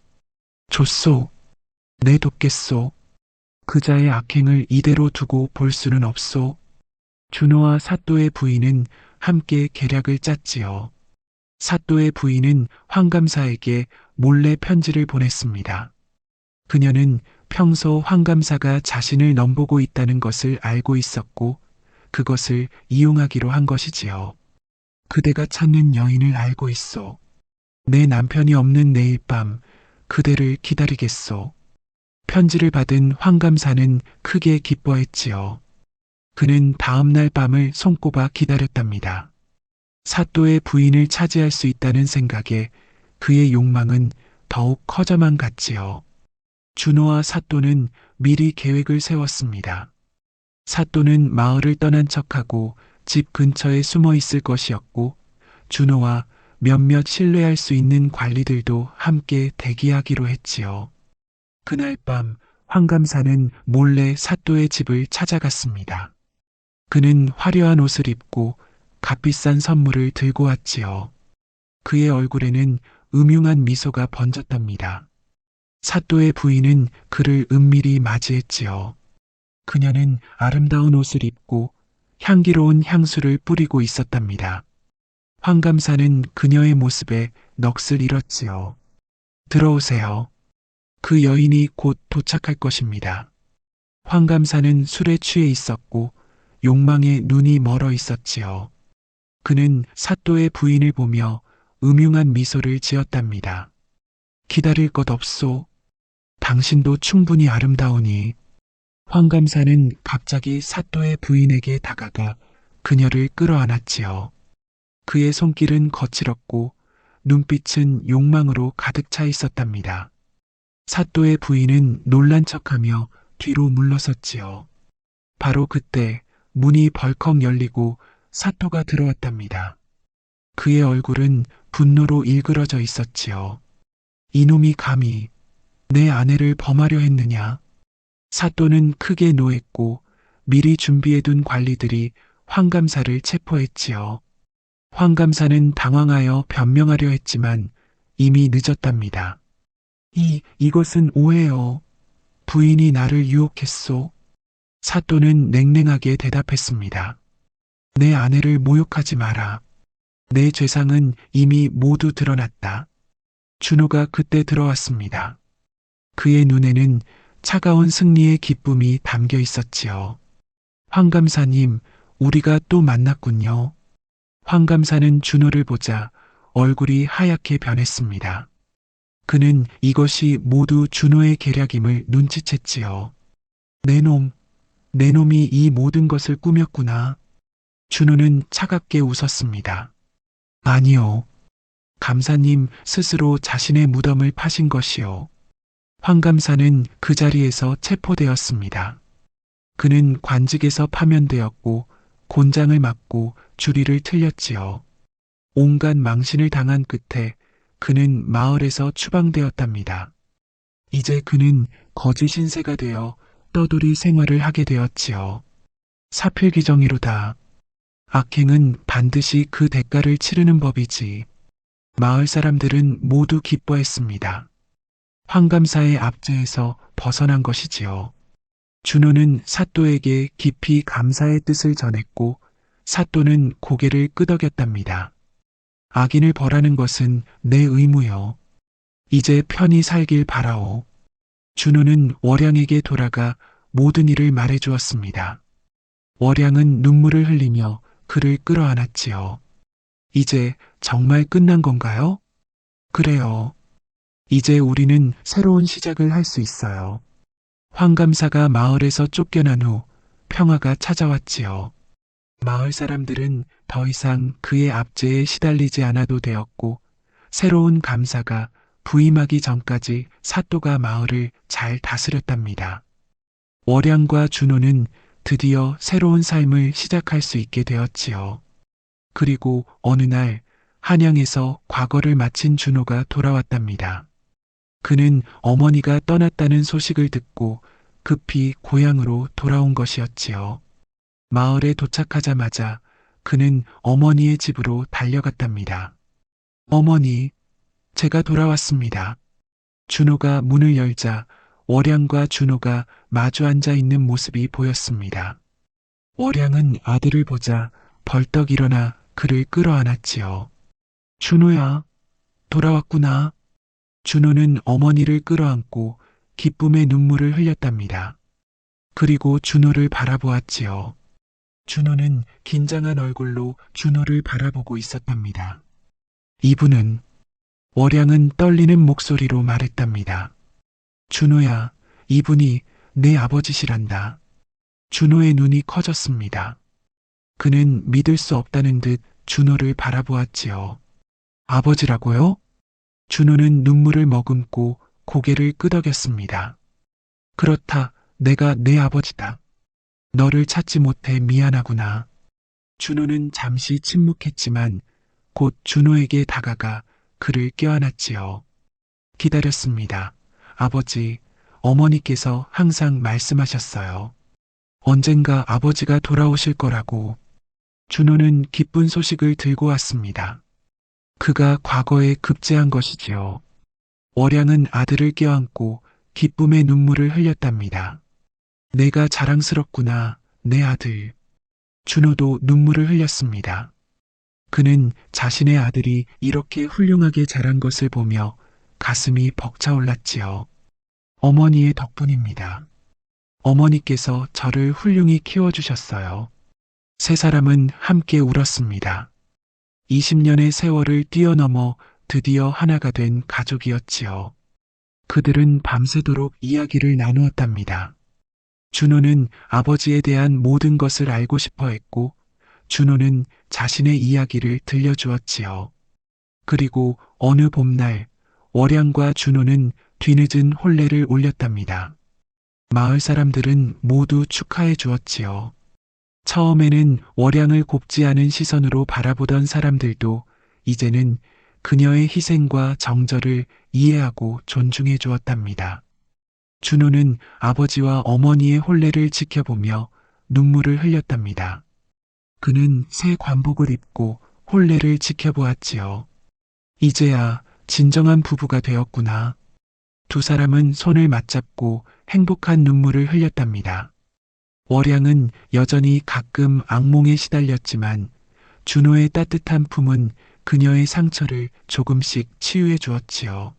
좋소. 내 돕겠소. 그자의 악행을 이대로 두고 볼 수는 없소. 준호와 사또의 부인은 함께 계략을 짰지요. 사또의 부인은 황감사에게 몰래 편지를 보냈습니다. 그녀는 평소 황감사가 자신을 넘보고 있다는 것을 알고 있었고 그것을 이용하기로 한 것이지요. 그대가 찾는 여인을 알고 있소. 내 남편이 없는 내일 밤 그대를 기다리겠소. 편지를 받은 황감사는 크게 기뻐했지요. 그는 다음날 밤을 손꼽아 기다렸답니다. 사또의 부인을 차지할 수 있다는 생각에 그의 욕망은 더욱 커져만 갔지요. 준호와 사또는 미리 계획을 세웠습니다. 사또는 마을을 떠난 척하고 집 근처에 숨어 있을 것이었고 준호와 몇몇 신뢰할 수 있는 관리들도 함께 대기하기로 했지요. 그날 밤 황감사는 몰래 사또의 집을 찾아갔습니다. 그는 화려한 옷을 입고 값비싼 선물을 들고 왔지요. 그의 얼굴에는 음흉한 미소가 번졌답니다. 사또의 부인은 그를 은밀히 맞이했지요. 그녀는 아름다운 옷을 입고 향기로운 향수를 뿌리고 있었답니다. 황감사는 그녀의 모습에 넋을 잃었지요. 들어오세요. 그 여인이 곧 도착할 것입니다. 황감사는 술에 취해 있었고 욕망에 눈이 멀어 있었지요. 그는 사또의 부인을 보며 음흉한 미소를 지었답니다. 기다릴 것 없소. 당신도 충분히 아름다우니. 황감사는 갑자기 사또의 부인에게 다가가 그녀를 끌어안았지요. 그의 손길은 거칠었고 눈빛은 욕망으로 가득 차 있었답니다. 사또의 부인은 놀란 척하며 뒤로 물러섰지요. 바로 그때 문이 벌컥 열리고 사또가 들어왔답니다. 그의 얼굴은 분노로 일그러져 있었지요. 이놈이 감히 내 아내를 범하려 했느냐? 사또는 크게 노했고 미리 준비해둔 관리들이 황감사를 체포했지요. 황감사는 당황하여 변명하려 했지만 이미 늦었답니다. 이것은 오해요. 부인이 나를 유혹했소. 사또는 냉랭하게 대답했습니다. 내 아내를 모욕하지 마라. 내 죄상은 이미 모두 드러났다. 준호가 그때 들어왔습니다. 그의 눈에는 차가운 승리의 기쁨이 담겨 있었지요. 황감사님, 우리가 또 만났군요. 황감사는 준호를 보자 얼굴이 하얗게 변했습니다. 그는 이것이 모두 준호의 계략임을 눈치챘지요. 내 놈이 이 모든 것을 꾸몄구나. 준호는 차갑게 웃었습니다. 아니요. 감사님 스스로 자신의 무덤을 파신 것이요. 황감사는 그 자리에서 체포되었습니다. 그는 관직에서 파면되었고 곤장을 맞고 주리를 틀렸지요. 온갖 망신을 당한 끝에 그는 마을에서 추방되었답니다. 이제 그는 거지 신세가 되어 떠돌이 생활을 하게 되었지요. 사필귀정이로다. 악행은 반드시 그 대가를 치르는 법이지. 마을 사람들은 모두 기뻐했습니다. 황감사의 압제에서 벗어난 것이지요. 준호는 사또에게 깊이 감사의 뜻을 전했고 사또는 고개를 끄덕였답니다. 악인을 벌하는 것은 내 의무요. 이제 편히 살길 바라오. 준호는 월양에게 돌아가 모든 일을 말해주었습니다. 월양은 눈물을 흘리며 그를 끌어안았지요. 이제 정말 끝난 건가요? 그래요. 이제 우리는 새로운 시작을 할 수 있어요. 황감사가 마을에서 쫓겨난 후 평화가 찾아왔지요. 마을 사람들은 더 이상 그의 압제에 시달리지 않아도 되었고, 새로운 감사가 부임하기 전까지 사또가 마을을 잘 다스렸답니다. 월양과 준호는 드디어 새로운 삶을 시작할 수 있게 되었지요. 그리고 어느 날 한양에서 과거를 마친 준호가 돌아왔답니다. 그는 어머니가 떠났다는 소식을 듣고 급히 고향으로 돌아온 것이었지요. 마을에 도착하자마자 그는 어머니의 집으로 달려갔답니다. 어머니, 제가 돌아왔습니다. 준호가 문을 열자 월양과 준호가 마주 앉아 있는 모습이 보였습니다. 월양은 아들을 보자 벌떡 일어나 그를 끌어안았지요. 준호야, 돌아왔구나. 준호는 어머니를 끌어안고 기쁨의 눈물을 흘렸답니다. 그리고 준호를 바라보았지요. 준호는 긴장한 얼굴로 준호를 바라보고 있었답니다. 이분은, 월양은 떨리는 목소리로 말했답니다. 준호야, 이분이 내 아버지시란다. 준호의 눈이 커졌습니다. 그는 믿을 수 없다는 듯 준호를 바라보았지요. 아버지라고요? 준호는 눈물을 머금고 고개를 끄덕였습니다. 그렇다, 내가 내 아버지다. 너를 찾지 못해 미안하구나. 준호는 잠시 침묵했지만 곧 준호에게 다가가 그를 껴안았지요. 기다렸습니다. 아버지, 어머니께서 항상 말씀하셨어요. 언젠가 아버지가 돌아오실 거라고. 준호는 기쁜 소식을 들고 왔습니다. 그가 과거에 급제한 것이지요. 월양은 아들을 껴안고 기쁨의 눈물을 흘렸답니다. 내가 자랑스럽구나, 내 아들. 준호도 눈물을 흘렸습니다. 그는 자신의 아들이 이렇게 훌륭하게 자란 것을 보며 가슴이 벅차올랐지요. 어머니의 덕분입니다. 어머니께서 저를 훌륭히 키워주셨어요. 세 사람은 함께 울었습니다. 20년의 세월을 뛰어넘어 드디어 하나가 된 가족이었지요. 그들은 밤새도록 이야기를 나누었답니다. 준호는 아버지에 대한 모든 것을 알고 싶어 했고, 준호는 자신의 이야기를 들려주었지요. 그리고 어느 봄날, 월양과 준호는 뒤늦은 혼례를 올렸답니다. 마을 사람들은 모두 축하해 주었지요. 처음에는 월양을 곱지 않은 시선으로 바라보던 사람들도 이제는 그녀의 희생과 정절을 이해하고 존중해 주었답니다. 준호는 아버지와 어머니의 혼례를 지켜보며 눈물을 흘렸답니다. 그는 새 관복을 입고 혼례를 지켜보았지요. 이제야 진정한 부부가 되었구나. 두 사람은 손을 맞잡고 행복한 눈물을 흘렸답니다. 월양은 여전히 가끔 악몽에 시달렸지만 준호의 따뜻한 품은 그녀의 상처를 조금씩 치유해 주었지요.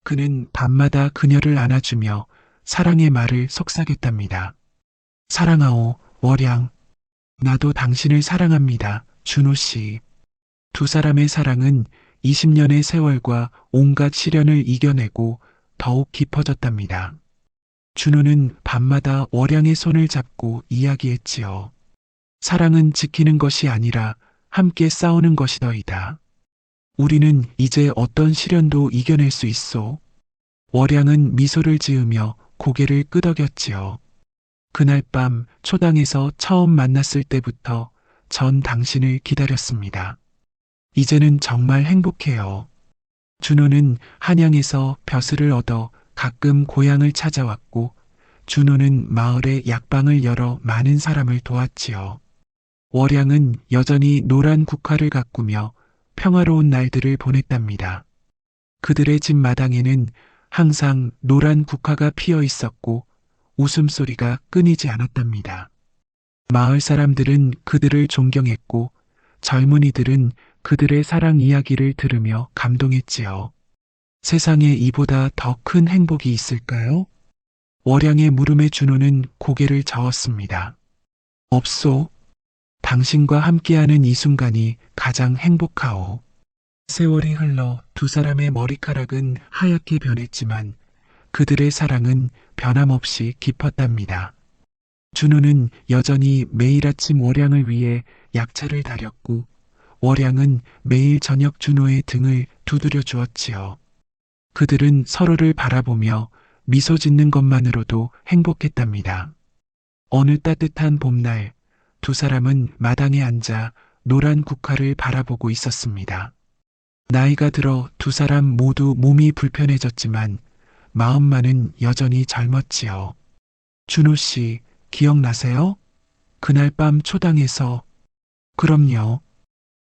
그는 밤마다 그녀를 안아주며 사랑의 말을 속삭였답니다. 사랑하오, 월양. 나도 당신을 사랑합니다, 준호 씨. 두 사람의 사랑은 20년의 세월과 온갖 시련을 이겨내고 더욱 깊어졌답니다. 준호는 밤마다 월양의 손을 잡고 이야기했지요. 사랑은 지키는 것이 아니라 함께 싸우는 것이더이다. 우리는 이제 어떤 시련도 이겨낼 수 있소. 월양은 미소를 지으며 고개를 끄덕였지요. 그날 밤 초당에서 처음 만났을 때부터 전 당신을 기다렸습니다. 이제는 정말 행복해요. 준호는 한양에서 벼슬을 얻어 가끔 고향을 찾아왔고, 준호는 마을에 약방을 열어 많은 사람을 도왔지요. 월양은 여전히 노란 국화를 가꾸며 평화로운 날들을 보냈답니다. 그들의 집 마당에는 항상 노란 국화가 피어 있었고 웃음소리가 끊이지 않았답니다. 마을 사람들은 그들을 존경했고 젊은이들은 그들의 사랑 이야기를 들으며 감동했지요. 세상에 이보다 더 큰 행복이 있을까요? 월양의 물음에 준호는 고개를 저었습니다. 없소. 당신과 함께하는 이 순간이 가장 행복하오. 세월이 흘러 두 사람의 머리카락은 하얗게 변했지만 그들의 사랑은 변함없이 깊었답니다. 준호는 여전히 매일 아침 월양을 위해 약차를 다렸고 월양은 매일 저녁 준호의 등을 두드려 주었지요. 그들은 서로를 바라보며 미소 짓는 것만으로도 행복했답니다. 어느 따뜻한 봄날 두 사람은 마당에 앉아 노란 국화를 바라보고 있었습니다. 나이가 들어 두 사람 모두 몸이 불편해졌지만 마음만은 여전히 젊었지요. 준호 씨, 기억나세요? 그날 밤 초당에서. 그럼요.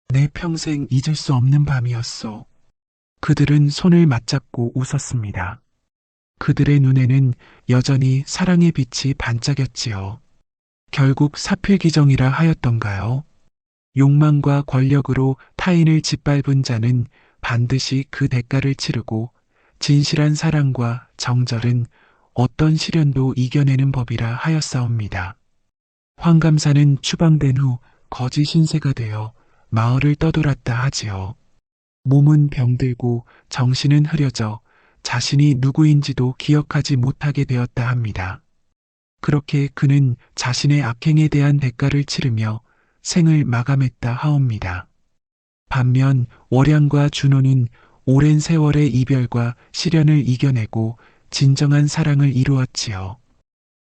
내 평생 잊을 수 없는 밤이었어. 그들은 손을 맞잡고 웃었습니다. 그들의 눈에는 여전히 사랑의 빛이 반짝였지요. 결국 사필기정이라 하였던가요? 욕망과 권력으로 타인을 짓밟은 자는 반드시 그 대가를 치르고 진실한 사랑과 정절은 어떤 시련도 이겨내는 법이라 하였사옵니다. 황감사는 추방된 후 거지 신세가 되어 마을을 떠돌았다 하지요. 몸은 병들고 정신은 흐려져 자신이 누구인지도 기억하지 못하게 되었다 합니다. 그렇게 그는 자신의 악행에 대한 대가를 치르며 생을 마감했다 하옵니다. 반면 월양과 준호는 오랜 세월의 이별과 시련을 이겨내고 진정한 사랑을 이루었지요.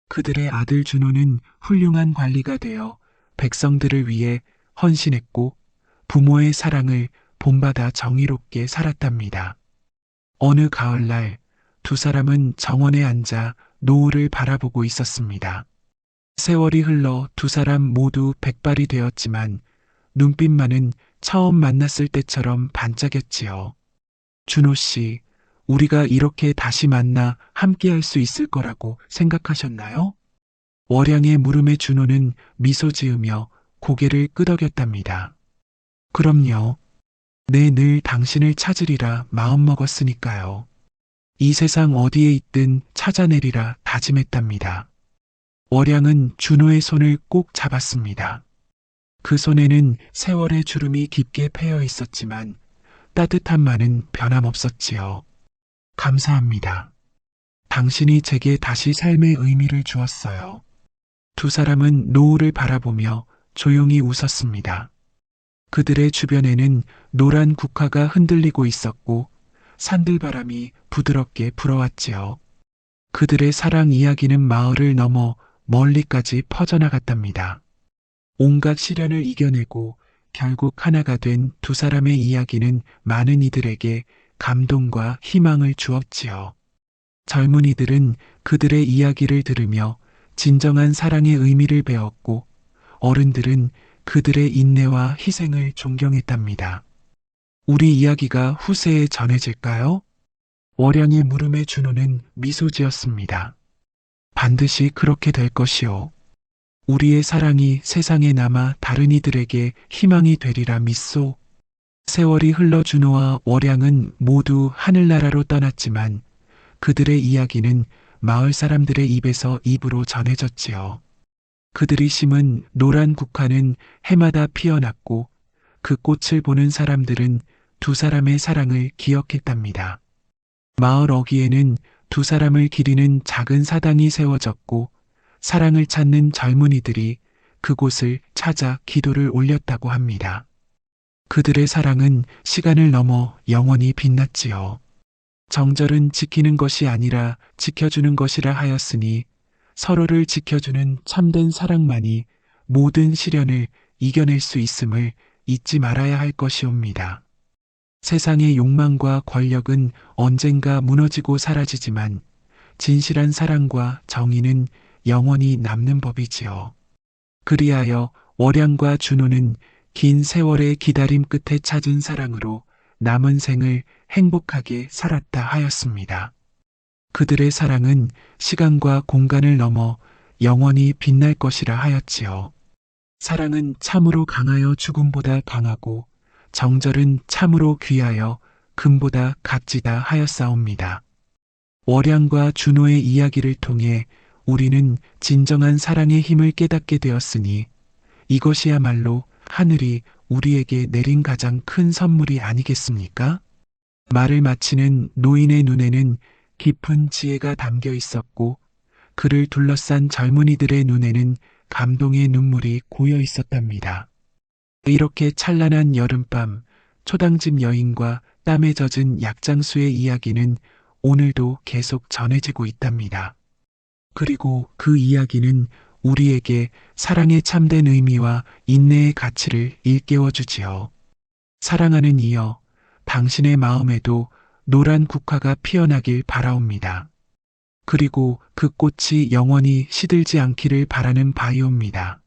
그들의 아들 준호는 훌륭한 관리가 되어 백성들을 위해 헌신했고 부모의 사랑을 본받아 정의롭게 살았답니다. 어느 가을날 두 사람은 정원에 앉아 노을을 바라보고 있었습니다. 세월이 흘러 두 사람 모두 백발이 되었지만 눈빛만은 처음 만났을 때처럼 반짝였지요. 준호 씨, 우리가 이렇게 다시 만나 함께할 수 있을 거라고 생각하셨나요? 월양의 물음에 준호는 미소 지으며 고개를 끄덕였답니다. 그럼요. 내 늘 당신을 찾으리라 마음먹었으니까요. 이 세상 어디에 있든 찾아내리라 다짐했답니다. 월양은 준호의 손을 꼭 잡았습니다. 그 손에는 세월의 주름이 깊게 패여 있었지만 따뜻함만은 변함없었지요. 감사합니다. 당신이 제게 다시 삶의 의미를 주었어요. 두 사람은 노을을 바라보며 조용히 웃었습니다. 그들의 주변에는 노란 국화가 흔들리고 있었고 산들바람이 부드럽게 불어왔지요. 그들의 사랑 이야기는 마을을 넘어 멀리까지 퍼져나갔답니다. 온갖 시련을 이겨내고 결국 하나가 된 두 사람의 이야기는 많은 이들에게 감동과 희망을 주었지요. 젊은이들은 그들의 이야기를 들으며 진정한 사랑의 의미를 배웠고 어른들은 그들의 인내와 희생을 존경했답니다. 우리 이야기가 후세에 전해질까요? 월양의 물음에 준호는 미소 지었습니다. 반드시 그렇게 될 것이오. 우리의 사랑이 세상에 남아 다른 이들에게 희망이 되리라 믿소. 세월이 흘러 준호와 월양은 모두 하늘나라로 떠났지만 그들의 이야기는 마을 사람들의 입에서 입으로 전해졌지요. 그들이 심은 노란 국화는 해마다 피어났고 그 꽃을 보는 사람들은 두 사람의 사랑을 기억했답니다. 마을 어귀에는 두 사람을 기리는 작은 사당이 세워졌고 사랑을 찾는 젊은이들이 그곳을 찾아 기도를 올렸다고 합니다. 그들의 사랑은 시간을 넘어 영원히 빛났지요. 정절은 지키는 것이 아니라 지켜주는 것이라 하였으니 서로를 지켜주는 참된 사랑만이 모든 시련을 이겨낼 수 있음을 잊지 말아야 할 것이옵니다. 세상의 욕망과 권력은 언젠가 무너지고 사라지지만 진실한 사랑과 정의는 영원히 남는 법이지요. 그리하여 월양과 준호는 긴 세월의 기다림 끝에 찾은 사랑으로 남은 생을 행복하게 살았다 하였습니다. 그들의 사랑은 시간과 공간을 넘어 영원히 빛날 것이라 하였지요. 사랑은 참으로 강하여 죽음보다 강하고 정절은 참으로 귀하여 금보다 값지다 하였사옵니다. 월양과 준호의 이야기를 통해 우리는 진정한 사랑의 힘을 깨닫게 되었으니 이것이야말로 하늘이 우리에게 내린 가장 큰 선물이 아니겠습니까? 말을 마치는 노인의 눈에는 깊은 지혜가 담겨 있었고 그를 둘러싼 젊은이들의 눈에는 감동의 눈물이 고여 있었답니다. 이렇게 찬란한 여름밤, 초당집 여인과 땀에 젖은 약장수의 이야기는 오늘도 계속 전해지고 있답니다. 그리고 그 이야기는 우리에게 사랑의 참된 의미와 인내의 가치를 일깨워 주지요. 사랑하는 이여, 당신의 마음에도 노란 국화가 피어나길 바라옵니다. 그리고 그 꽃이 영원히 시들지 않기를 바라는 바이옵니다.